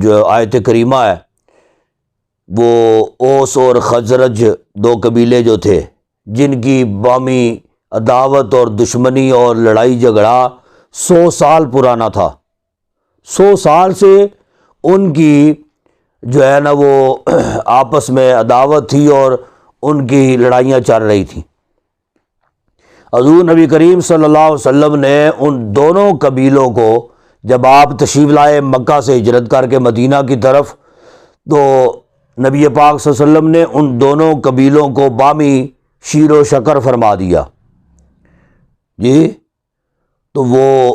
جو آیت کریمہ ہے وہ اوس اور خزرج دو قبیلے جو تھے جن کی باہمی عداوت اور دشمنی اور لڑائی جھگڑا 100 سال پرانا تھا، 100 سال سے ان کی جو ہے نا وہ آپس میں عداوت تھی اور ان کی لڑائیاں چل رہی تھیں۔ حضور نبی کریم صلی اللہ علیہ وسلم نے ان دونوں قبیلوں کو جب آپ تشریف لائے مکہ سے ہجرت کر کے مدینہ کی طرف، تو نبی پاک صلی اللہ علیہ وسلم نے ان دونوں قبیلوں کو باہمی شیر و شکر فرما دیا جی، تو وہ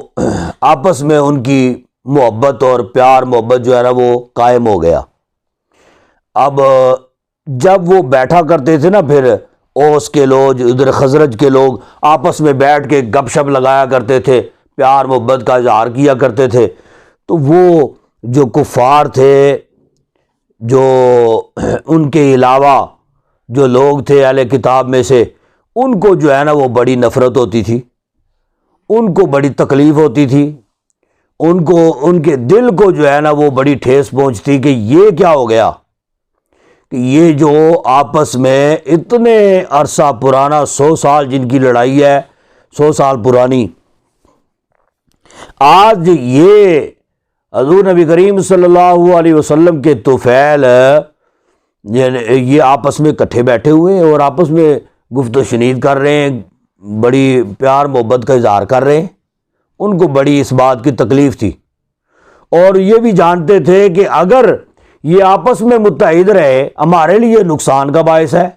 آپس میں ان کی محبت اور پیار محبت جو ہے نا وہ قائم ہو گیا۔ اب جب وہ بیٹھا کرتے تھے نا، پھر اوس کے لوگ ادھر خزرج کے لوگ آپس میں بیٹھ کے گپ شپ لگایا کرتے تھے، پیار محبت کا اظہار کیا کرتے تھے، تو وہ جو کفار تھے، جو ان کے علاوہ جو لوگ تھے اہل کتاب میں سے، ان کو جو ہے نا وہ بڑی نفرت ہوتی تھی، ان کو بڑی تکلیف ہوتی تھی، ان کے دل کو جو ہے نا وہ بڑی ٹھیس پہنچتی کہ یہ کیا ہو گیا کہ یہ جو آپس میں اتنے عرصہ پرانا 100 سال جن کی لڑائی ہے، 100 سال پرانی، آج یہ حضور نبی کریم صلی اللہ علیہ وسلم کے طفیل یہ آپس میں اکٹھے بیٹھے ہوئے ہیں اور آپس میں گفت و شنید کر رہے ہیں، بڑی پیار محبت کا اظہار کر رہے ہیں۔ ان کو بڑی اس بات کی تکلیف تھی، اور یہ بھی جانتے تھے کہ اگر یہ آپس میں متحد رہے ہمارے لیے نقصان کا باعث ہے،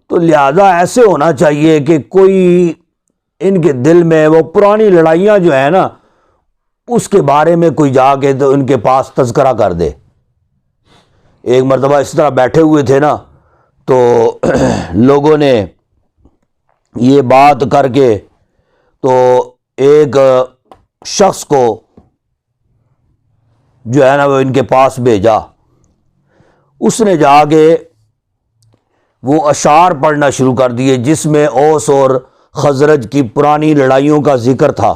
تو لہذا ایسے ہونا چاہیے کہ کوئی ان کے دل میں وہ پرانی لڑائیاں جو ہیں نا اس کے بارے میں کوئی جا کے تو ان کے پاس تذکرہ کر دے۔ ایک مرتبہ اس طرح بیٹھے ہوئے تھے نا، تو لوگوں نے یہ بات کر کے تو ایک شخص کو جو ہے نا وہ ان کے پاس بھیجا، اس نے جا کے وہ اشعار پڑھنا شروع کر دیے جس میں اوس اور خزرج کی پرانی لڑائیوں کا ذکر تھا۔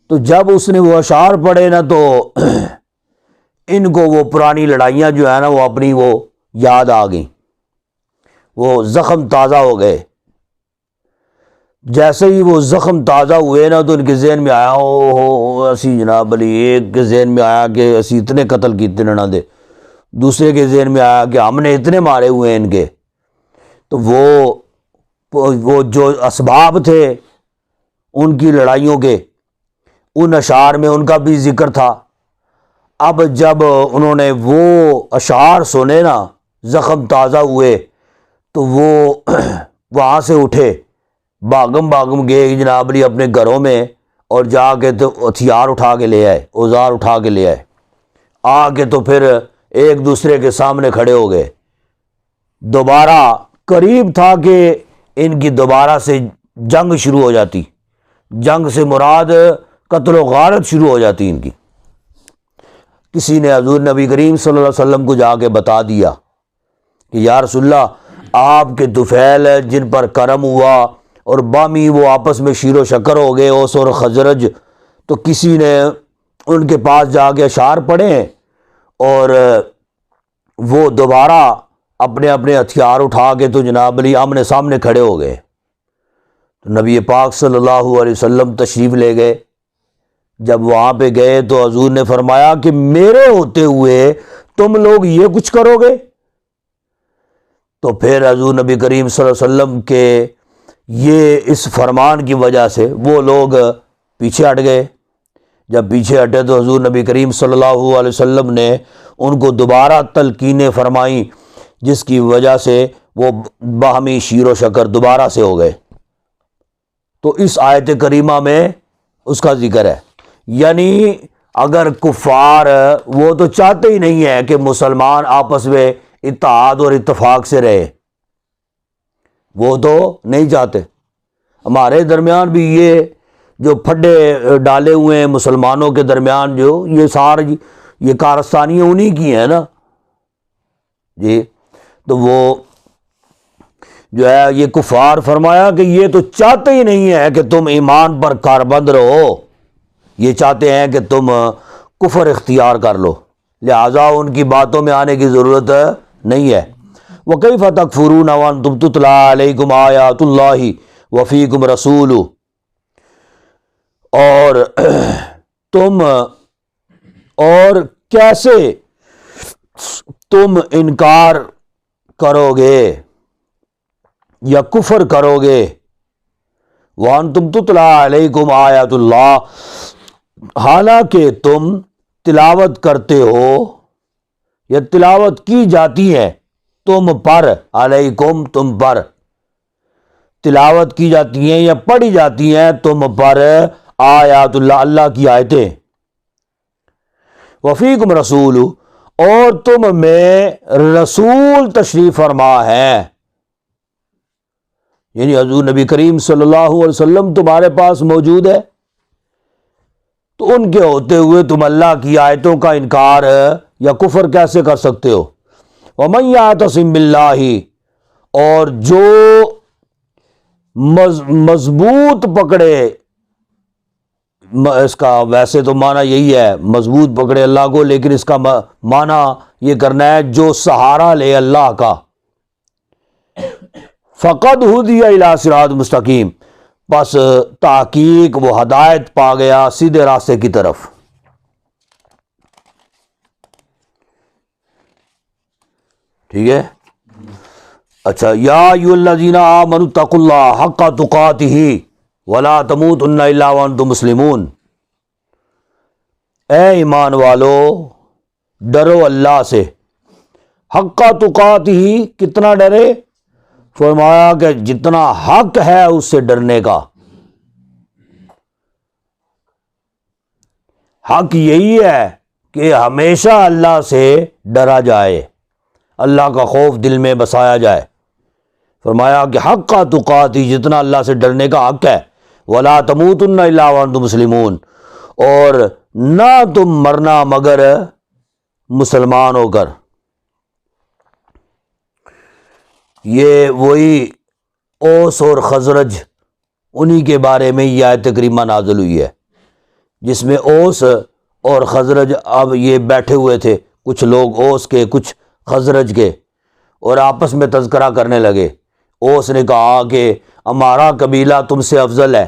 تو جب اس نے وہ اشعار پڑھے نا تو ان کو وہ پرانی لڑائیاں جو ہے نا وہ اپنی وہ یاد آ گئیں، وہ زخم تازہ ہو گئے۔ جیسے ہی وہ زخم تازہ ہوئے نا تو ان کے ذہن میں آیا اسی جناب علی، ایک کے ذہن میں آیا کہ اسی اتنے قتل کیتے نہ دے، دوسرے کے ذہن میں آیا کہ ہم نے اتنے مارے ہوئے ہیں ان کے۔ تو وہ جو اسباب تھے ان کی لڑائیوں کے، ان اشعار میں ان کا بھی ذکر تھا۔ اب جب انہوں نے وہ اشعار سنے نا، زخم تازہ ہوئے، تو وہ وہاں سے اٹھے، باغم گئے جناب علی اپنے گھروں میں، اور جا کے تو ہتھیار اٹھا کے لے آئے، اوزار اٹھا کے لے آئے، آ کے تو پھر ایک دوسرے کے سامنے کھڑے ہو گئے۔ دوبارہ قریب تھا کہ ان کی دوبارہ سے جنگ شروع ہو جاتی، جنگ سے مراد قتل و غارت شروع ہو جاتی ان کی۔ کسی نے حضور نبی کریم صلی اللہ علیہ وسلم کو جا کے بتا دیا کہ یا رسول اللہ، آپ کے طفیل جن پر کرم ہوا اور بامی وہ آپس میں شیر و شکر ہو گئے اوس اور خزرج، تو کسی نے ان کے پاس جا کے اشعار پڑھے اور وہ دوبارہ اپنے اپنے ہتھیار اٹھا کے تو جناب علی آمنے سامنے کھڑے ہو گئے۔ تو نبی پاک صلی اللہ علیہ وسلم تشریف لے گئے۔ جب وہاں پہ گئے تو حضور نے فرمایا کہ میرے ہوتے ہوئے تم لوگ یہ کچھ کرو گے؟ تو پھر حضور نبی کریم صلی اللہ علیہ وسلم کے یہ اس فرمان کی وجہ سے وہ لوگ پیچھے ہٹ گئے۔ جب پیچھے ہٹے تو حضور نبی کریم صلی اللہ علیہ وسلم نے ان کو دوبارہ تلقینیں فرمائیں، جس کی وجہ سے وہ باہمی شیر و شکر دوبارہ سے ہو گئے۔ تو اس آیت کریمہ میں اس کا ذکر ہے، یعنی اگر کفار وہ تو چاہتے ہی نہیں ہے کہ مسلمان آپس میں اتحاد اور اتفاق سے رہے، وہ تو نہیں چاہتے۔ ہمارے درمیان بھی یہ جو پھڈے ڈالے ہوئے ہیں مسلمانوں کے درمیان، جو یہ کارستانیاں انہی کی ہیں نا جی. تو وہ جو ہے یہ کفار، فرمایا کہ یہ تو چاہتے ہی نہیں ہے کہ تم ایمان پر کاربند رہو، یہ چاہتے ہیں کہ تم کفر اختیار کر لو، لہٰذا ان کی باتوں میں آنے کی ضرورت نہیں ہے. وَكَيْفَ تَكْفُرُونَ وَأَنْتُمْ تُتْلَىٰ عَلَيْكُمْ آيَاتُ اللَّهِ وَفِيكُمْ رَسُولُهُ، اور کیسے تم انکار کرو گے یا کفر کرو گے، وَأَنْتُمْ تُتْلَىٰ عَلَيْكُمْ آيَاتُ اللَّهِ، حالانکہ تم تلاوت کرتے ہو یا تلاوت کی جاتی ہے تم پر، علیکم تم پر تلاوت کی جاتی ہیں یا پڑھی جاتی ہیں تم پر، آیات اللہ اللہ کی آیتیں، وفیکم رسول، اور تم میں رسول تشریف فرما ہے، یعنی حضور نبی کریم صلی اللہ علیہ وسلم تمہارے پاس موجود ہے، تو ان کے ہوتے ہوئے تم اللہ کی آیتوں کا انکار یا کفر کیسے کر سکتے ہو؟ وَمَن يَعْتَصِم بِاللَّهِ، اور جو مضبوط پکڑے، اس کا ویسے تو معنی یہی ہے مضبوط پکڑے اللہ کو، لیکن اس کا معنی یہ کرنا ہے جو سہارا لے اللہ کا، فَقَدْ هُدِيَ إِلَىٰ صِرَاطٍ مُسْتَقِيمٍ، بس تحقیق وہ ہدایت پا گیا سیدھے راستے کی طرف. ٹھیک ہے. اچھا، یا ایھا الذین آمنوا اتقوا اللہ حق تقاتہ ولا تموتن الا وانتم مسلمون، اے ایمان والو ڈرو اللہ سے، حق تقاتہ، کتنا ڈرے؟ فرمایا کہ جتنا حق ہے اس سے ڈرنے کا. حق یہی ہے کہ ہمیشہ اللہ سے ڈرا جائے، اللہ کا خوف دل میں بسایا جائے. فرمایا کہ حق تقاتی، جتنا اللہ سے ڈرنے کا حق ہے، ولا تموتن الا وانتم مسلمون، اور نہ تم مرنا مگر مسلمان ہو کر. یہ وہی اوس اور خزرج، انہی کے بارے میں یہ آیت کریمہ نازل ہوئی ہے، جس میں اوس اور خزرج اب یہ بیٹھے ہوئے تھے، کچھ لوگ اوس کے کچھ خزرج کے، اور آپس میں تذکرہ کرنے لگے. اوس نے کہا کہ ہمارا قبیلہ تم سے افضل ہے،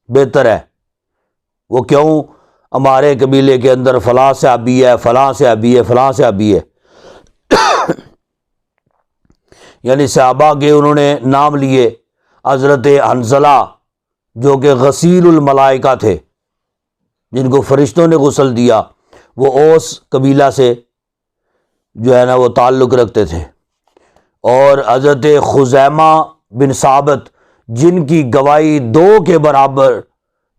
بہتر ہے. وہ کیوں؟ ہمارے قبیلے کے اندر فلاں صحابی ہے، فلاں صحابی ہے، فلاں صحابی ہے. یعنی صحابہ کے انہوں نے نام لیے. حضرت حنظلہ جو کہ غسیل الملائکہ تھے، جن کو فرشتوں نے غسل دیا، وہ اوس قبیلہ سے جو ہے نا وہ تعلق رکھتے تھے. اور حضرت خزیمہ بن ثابت، جن کی گواہی 2 کے برابر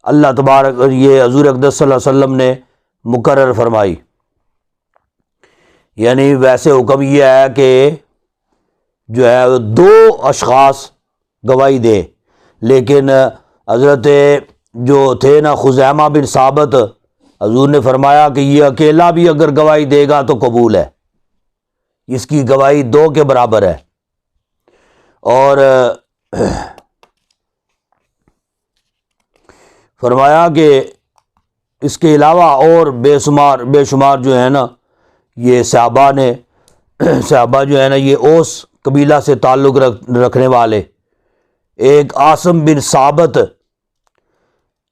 اللہ تبارک یہ حضور اقدس صلی اللہ علیہ وسلم نے مقرر فرمائی. یعنی ویسے حکم یہ ہے کہ جو ہے 2 اشخاص گواہی دیں، لیکن حضرت جو تھے نا خزیمہ بن ثابت، حضور نے فرمایا کہ یہ اکیلا بھی اگر گواہی دے گا تو قبول ہے، اس کی گواہی 2 کے برابر ہے. اور فرمایا کہ اس کے علاوہ اور بے شمار جو ہے نا یہ صحابہ جو ہے نا یہ اوس قبیلہ سے تعلق رکھنے والے. ایک عاصم بن ثابت،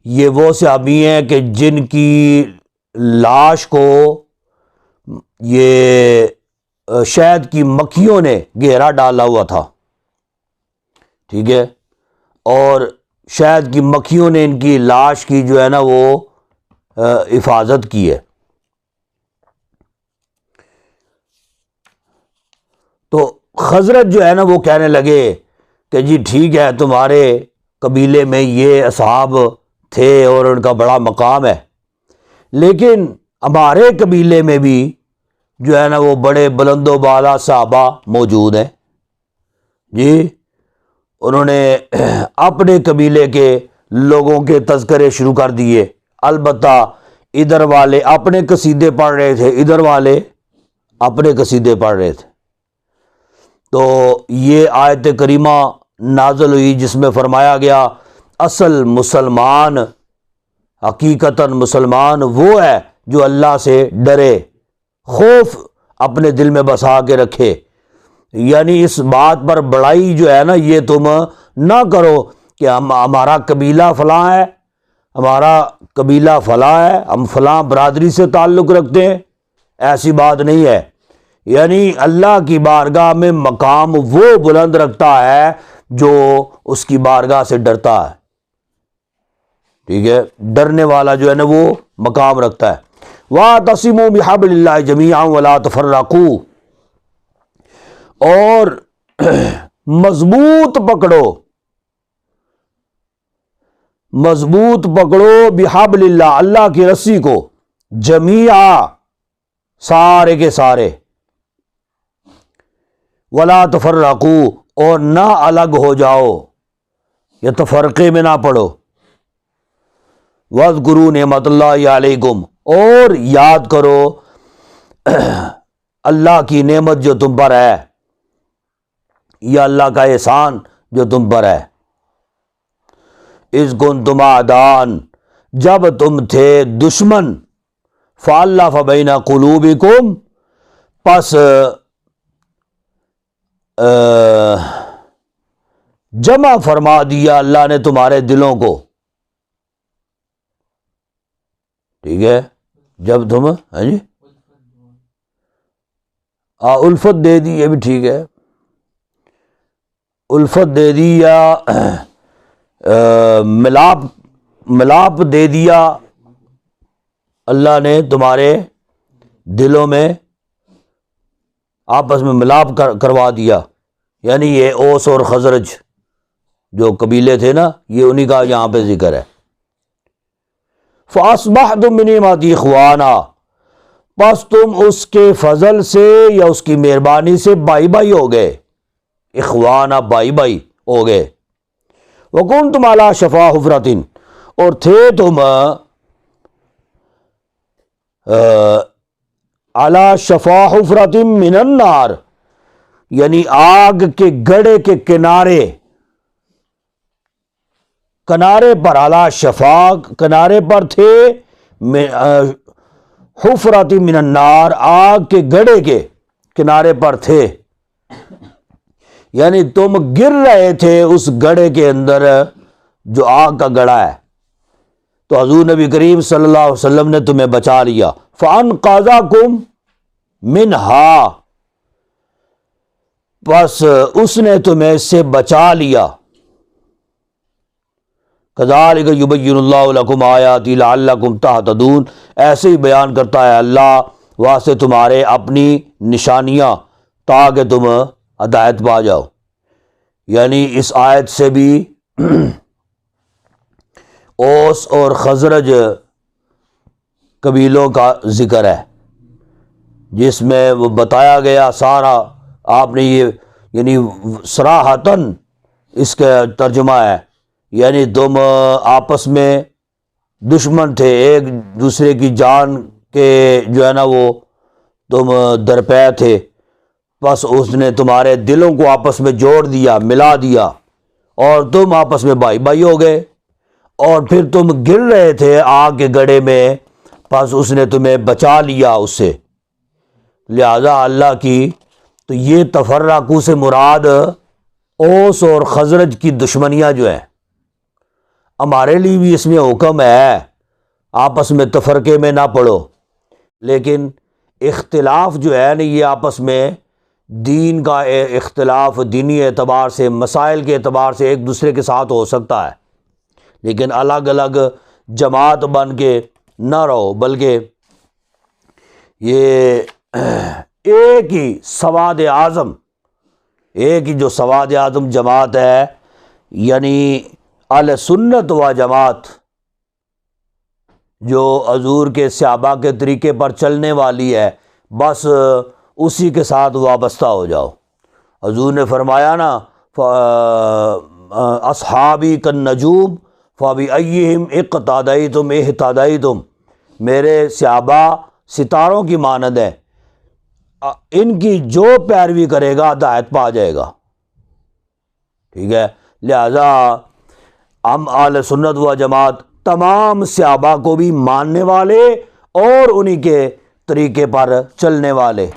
یہ وہ صحابی ہیں کہ جن کی لاش کو یہ شہد کی مکھیوں نے گھیرا ڈالا ہوا تھا. ٹھیک ہے، اور شہد کی مکھیوں نے ان کی لاش کی جو ہے نا وہ حفاظت کی ہے. تو خزرج جو ہے نا وہ کہنے لگے کہ جی ٹھیک ہے، تمہارے قبیلے میں یہ اصحاب تھے اور ان کا بڑا مقام ہے، لیکن ہمارے قبیلے میں بھی جو ہے نا وہ بڑے بلند و بالا صحابہ موجود ہیں. جی انہوں نے اپنے قبیلے کے لوگوں کے تذکرے شروع کر دیے۔ البتہ ادھر والے اپنے قصیدے پڑھ رہے تھے، ادھر والے اپنے قصیدے پڑھ رہے تھے۔ تو یہ آیت کریمہ نازل ہوئی جس میں فرمایا گیا اصل مسلمان، حقیقتاً مسلمان وہ ہے جو اللہ سے ڈرے، خوف اپنے دل میں بسا کے رکھے۔ یعنی اس بات پر بڑائی جو ہے نا یہ تم نہ کرو کہ ہمارا قبیلہ فلاں ہے، ہمارا قبیلہ فلاں ہے، ہم فلاں برادری سے تعلق رکھتے ہیں، ایسی بات نہیں ہے۔ یعنی اللہ کی بارگاہ میں مقام وہ بلند رکھتا ہے جو اس کی بارگاہ سے ڈرتا ہے، ٹھیک ہے، ڈرنے والا جو ہے نا وہ مقام رکھتا ہے۔ وَاعْتَصِمُوا بِحَبْلِ اللَّهِ جَمِيعًا وَلَا تَفَرَّقُوا، اور مضبوط پکڑو بحبل اللہ، اللہ کی رسی کو، جمیعا سارے کے سارے، ولا تفرقوا اور نہ الگ ہو جاؤ یا تفرقے میں نہ پڑو۔ واذکروا نعمت اللہ علیکم، اور یاد کرو اللہ کی نعمت جو تم پر ہے، یا اللہ کا احسان جو تم پر ہے۔ اذ کنتم اعداء، جب تم تھے دشمن، فالف بین قلوبکم، پس جمع فرما دیا اللہ نے تمہارے دلوں کو، ٹھیک ہے، جب تم جی الفت دے دی، یہ بھی ٹھیک ہے، الفت دے دی یا ملاپ دے دیا اللہ نے تمہارے دلوں میں، آپس میں ملاپ کروا دیا۔ یعنی یہ اوس اور خزرج جو قبیلے تھے نا، یہ انہی کا یہاں پہ ذکر ہے۔ فَأَصْبَحْتُم بِنِعْمَتِهِ إِخْوَانًا، پس تم اس کے فضل سے یا اس کی مہربانی سے بائی بائی ہو گئے، اخوانا بائی بائی ہو گئے۔ وَكُنْتُمْ عَلَى شَفَا حُفْرَةٍ، اور تھے تم عَلَى شَفَا حُفْرَةٍ مِّنَ النَّارِ، یعنی آگ کے گڑھے کے کنارے پر، عَلَى شَفَا کنارے پر تھے، حُفْرَةٍ مِّنَ النَّارِ آگ کے گڑھے کے کنارے پر تھے، یعنی تم گر رہے تھے اس گڑھے کے اندر جو آگ کا گڑھا ہے، تو حضور نبی کریم صلی اللہ علیہ وسلم نے تمہیں بچا لیا۔ فَأَنْقَذَكُم مِّنْهَا، پس اس نے تمہیں اس سے بچا لیا۔ كَذَلِكَ يُبَيِّنُ اللَّهُ لَكُمْ آيَاتِهِ لَعَلَّكُمْ تَهْتَدُونَ، ایسے ہی بیان کرتا ہے اللہ واسطے تمہارے اپنی نشانیاں تاکہ تم ہدایت پا جاؤ۔ یعنی اس آیت سے بھی اوس اور خزرج قبیلوں کا ذکر ہے، جس میں وہ بتایا گیا سارا، آپ نے یہ یعنی صراحتاً اس کا ترجمہ ہے، یعنی تم آپس میں دشمن تھے، ایک دوسرے کی جان کے جو ہے نا وہ تم درپے تھے، بس اس نے تمہارے دلوں کو آپس میں جوڑ دیا، ملا دیا، اور تم آپس میں بائی بائی ہو گئے، اور پھر تم گر رہے تھے آگ کے گڑھے میں، بس اس نے تمہیں بچا لیا اس سے۔ لہذا اللہ کی تو یہ تفرقو سے مراد اوس اور خزرج کی دشمنیاں جو ہیں، ہمارے لیے بھی اس میں حکم ہے آپس میں تفرقے میں نہ پڑو، لیکن اختلاف جو ہے نا یہ آپس میں دین کا اختلاف، دینی اعتبار سے، مسائل کے اعتبار سے ایک دوسرے کے ساتھ ہو سکتا ہے، لیکن الگ الگ جماعت بن کے نہ رہو، بلکہ یہ ایک ہی سواد اعظم، ایک ہی جو سواد اعظم جماعت ہے، یعنی اہل سنت و جماعت، جو حضور کے صحابہ کے طریقے پر چلنے والی ہے، بس اسی کے ساتھ وابستہ ہو جاؤ۔ حضور نے فرمایا نا اصحابی کالنجوم فَبِأَيِّهِمْ اقْتَدَيْتُمْ اهْتَدَيْتُمْ، میرے صحابہ ستاروں کی مانند ہے، ان کی جو پیروی کرے گا ہدایت پا جائے گا۔ ٹھیک ہے، لہذا ہم اہل سنت و جماعت تمام صحابہ کو بھی ماننے والے اور انہی کے طریقے پر چلنے والے۔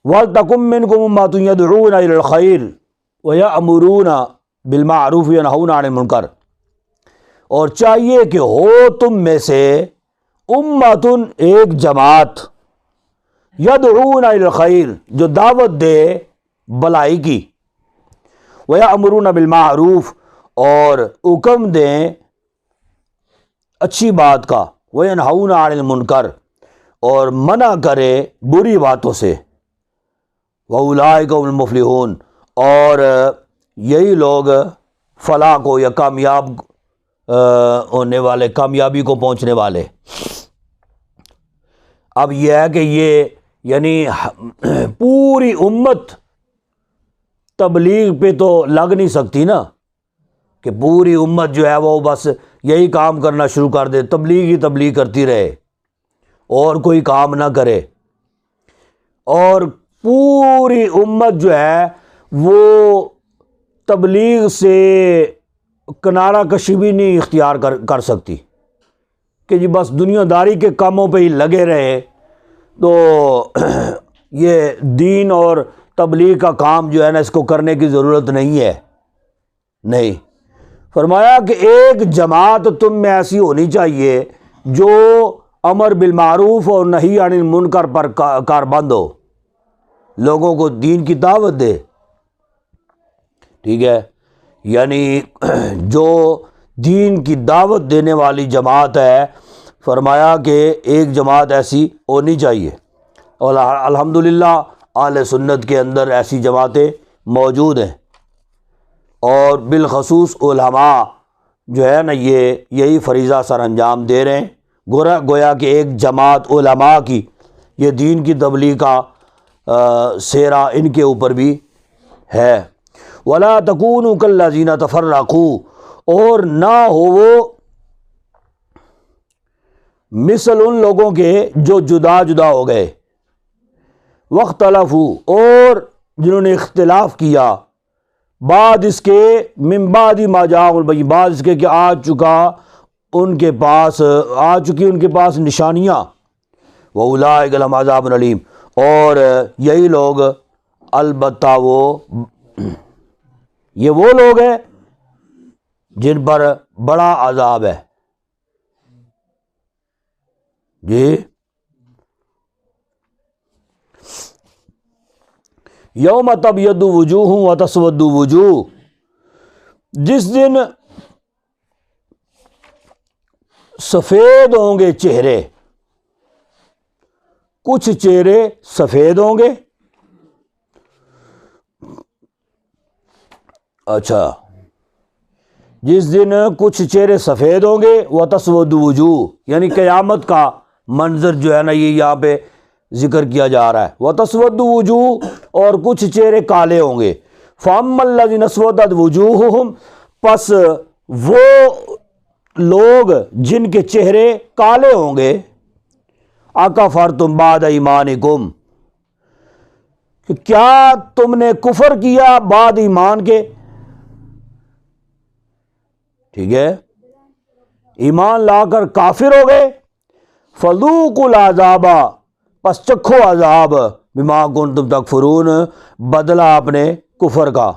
وَلْتَكُن مِّنكُمْ أُمَّةٌ يَدْعُونَ إِلَى الْخَيْرِ وَيَأْمُرُونَ بِالْمَعْرُوفِ وَيَنْهَوْنَ عَنِ الْمُنكَرِ، اور چاہیے کہ ہو تم میں سے امتن ایک جماعت، یدعون الی الخیر جو دعوت دے بلائی کی، ویأمرون بالمعروف اور حکم دیں اچھی بات کا، وینہون عن المنکر اور منع کرے بری باتوں سے، وَأُولَٰئِکَ هُمُ الْمُفْلِحُونَ اور یہی لوگ فلاح کو یا کامیاب ہونے والے، کامیابی کو پہنچنے والے۔ اب یہ ہے کہ یہ یعنی پوری امت تبلیغ پہ تو لگ نہیں سکتی نا، کہ پوری امت جو ہے وہ بس یہی کام کرنا شروع کر دے، تبلیغ ہی تبلیغ کرتی رہے اور کوئی کام نہ کرے، اور پوری امت جو ہے وہ تبلیغ سے کنارہ کشی بھی نہیں اختیار کر سکتی، کہ جی بس دنیا داری کے کاموں پہ ہی لگے رہے، تو یہ دین اور تبلیغ کا کام جو ہے نا اس کو کرنے کی ضرورت نہیں ہے۔ نہیں، فرمایا کہ ایک جماعت تم میں ایسی ہونی چاہیے جو امر بالمعروف اور نہی عن المنکر پر کاربند ہو، لوگوں کو دین کی دعوت دے۔ ٹھیک ہے، یعنی جو دین کی دعوت دینے والی جماعت ہے، فرمایا کہ ایک جماعت ایسی ہونی چاہیے، اور الحمدللہ اہل سنت کے اندر ایسی جماعتیں موجود ہیں، اور بالخصوص علماء جو ہے نا یہی فریضہ سر انجام دے رہے ہیں، گویا کہ ایک جماعت علماء کی یہ دین کی تبلیغ کا سہرا ان کے اوپر بھی ہے۔ وَلَا تَكُونُوا كَالَّذِينَ تَفَرَّقُوا اور نہ ہو وہ مثل ان لوگوں کے جو جدا جدا ہو گئے، وَاخْتَلَفُوا اور جنہوں نے اختلاف کیا، بعد اس کے من بعد ما جاءہم البینۃ بعد اس کے کہ آ چکی ان کے پاس نشانیاں، وَأُولَٰئِکَ لَهُمْ عَذَابٌ أَلِیمٌ اور یہی لوگ البتہ یہ وہ لوگ ہیں جن پر بڑا عذاب ہے۔ جی یوم تبیض وجوہ وتسود وجوہ، جس دن سفید ہوں گے چہرے، کچھ چہرے سفید ہوں گے، اچھا جس دن کچھ چہرے سفید ہوں گے، وتسود وجوہ یعنی قیامت کا منظر جو ہے نا یہ یہاں پہ ذکر کیا جا رہا ہے، وتسود وجوہ اور کچھ چہرے کالے ہوں گے، فَأَمَّا الَّذِينَ اسْوَدَتْ وُجُوهُهُمْ پس وہ لوگ جن کے چہرے کالے ہوں گے، اَکَفَرْتُمْ بَعْدَ ایمانکم کہ کیا تم نے کفر کیا بعد ایمان کے؟ ٹھیک ہے، ایمان لا کر کافر ہو گئے، فَذُوقُوا الْعَذَابَ پس چکھو عذاب، بما کنتم تکفرون بدلہ اپنے کفر کا،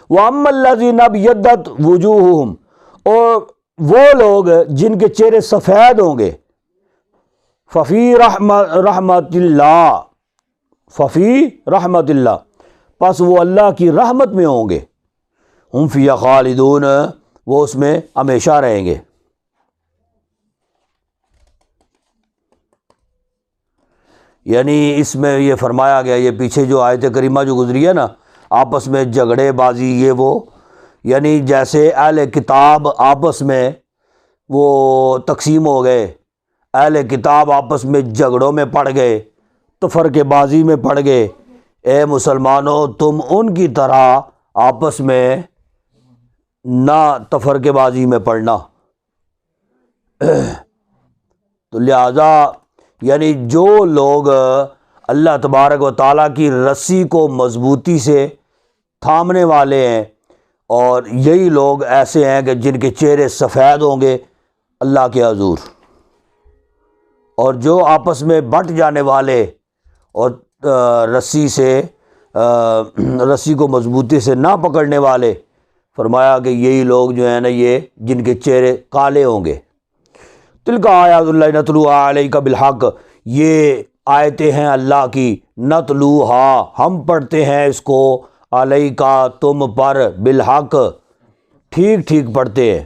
وَأَمَّا الَّذِينَ ابْيَضَّتْ وُجُوهُهُمْ اور وہ لوگ جن کے چہرے سفید ہوں گے، ففی رحمت اللہ پس وہ اللہ کی رحمت میں ہوں گے، ہم فیہا خالدون وہ اس میں ہمیشہ رہیں گے۔ یعنی اس میں یہ فرمایا گیا، یہ پیچھے جو آیت کریمہ جو گزری ہے نا، آپس میں جھگڑے بازی یہ وہ، یعنی جیسے اہل کتاب آپس میں وہ تقسیم ہو گئے، اہل کتاب آپس میں جھگڑوں میں پڑ گئے، تفرقے بازی میں پڑ گئے، اے مسلمانوں تم ان کی طرح آپس میں نہ تفرقے بازی میں پڑنا۔ تو لہذا یعنی جو لوگ اللہ تبارک و تعالیٰ کی رسی کو مضبوطی سے تھامنے والے ہیں، اور یہی لوگ ایسے ہیں کہ جن کے چہرے سفید ہوں گے اللہ کے حضور، اور جو آپس میں بٹ جانے والے اور رسی کو مضبوطی سے نہ پکڑنے والے، فرمایا کہ یہی لوگ جو ہیں نا یہ جن کے چہرے کالے ہوں گے۔ تلک آیات اللہ نتلوہا علیک بالحق، یہ آیتیں ہیں اللہ کی، نتلوہا ہم پڑھتے ہیں اس کو، علیکا تم پر، بالحق ٹھیک ٹھیک پڑھتے ہیں۔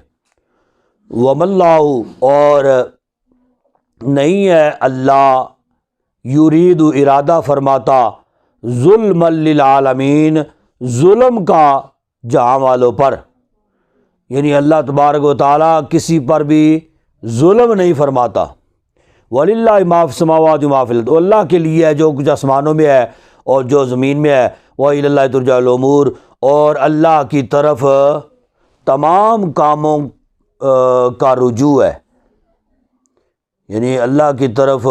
وما اللہ اور نہیں ہے اللہ، یرید ارادہ فرماتا، ظلم للعالمین ظلم کا جہاں والوں پر، یعنی اللہ تبارک و تعالیٰ کسی پر بھی ظلم نہیں فرماتا۔ وَلِلَّهِ مَا فِي السَّمَاوَاتِ وَمَا فِي الْأَرْضِ، اللہ کے لیے ہے جو کچھ آسمانوں میں ہے اور جو زمین میں ہے، وَإِلَى اللَّهِ تُرْجَعُ الْأُمُورُ، اور اللہ کی طرف تمام کاموں کا رجوع ہے، یعنی اللہ کی طرف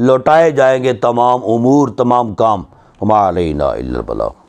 لوٹائے جائیں گے تمام امور، تمام کام۔ وَمَا عَلَيْنَا إِلَّا الْبَلَاغُ۔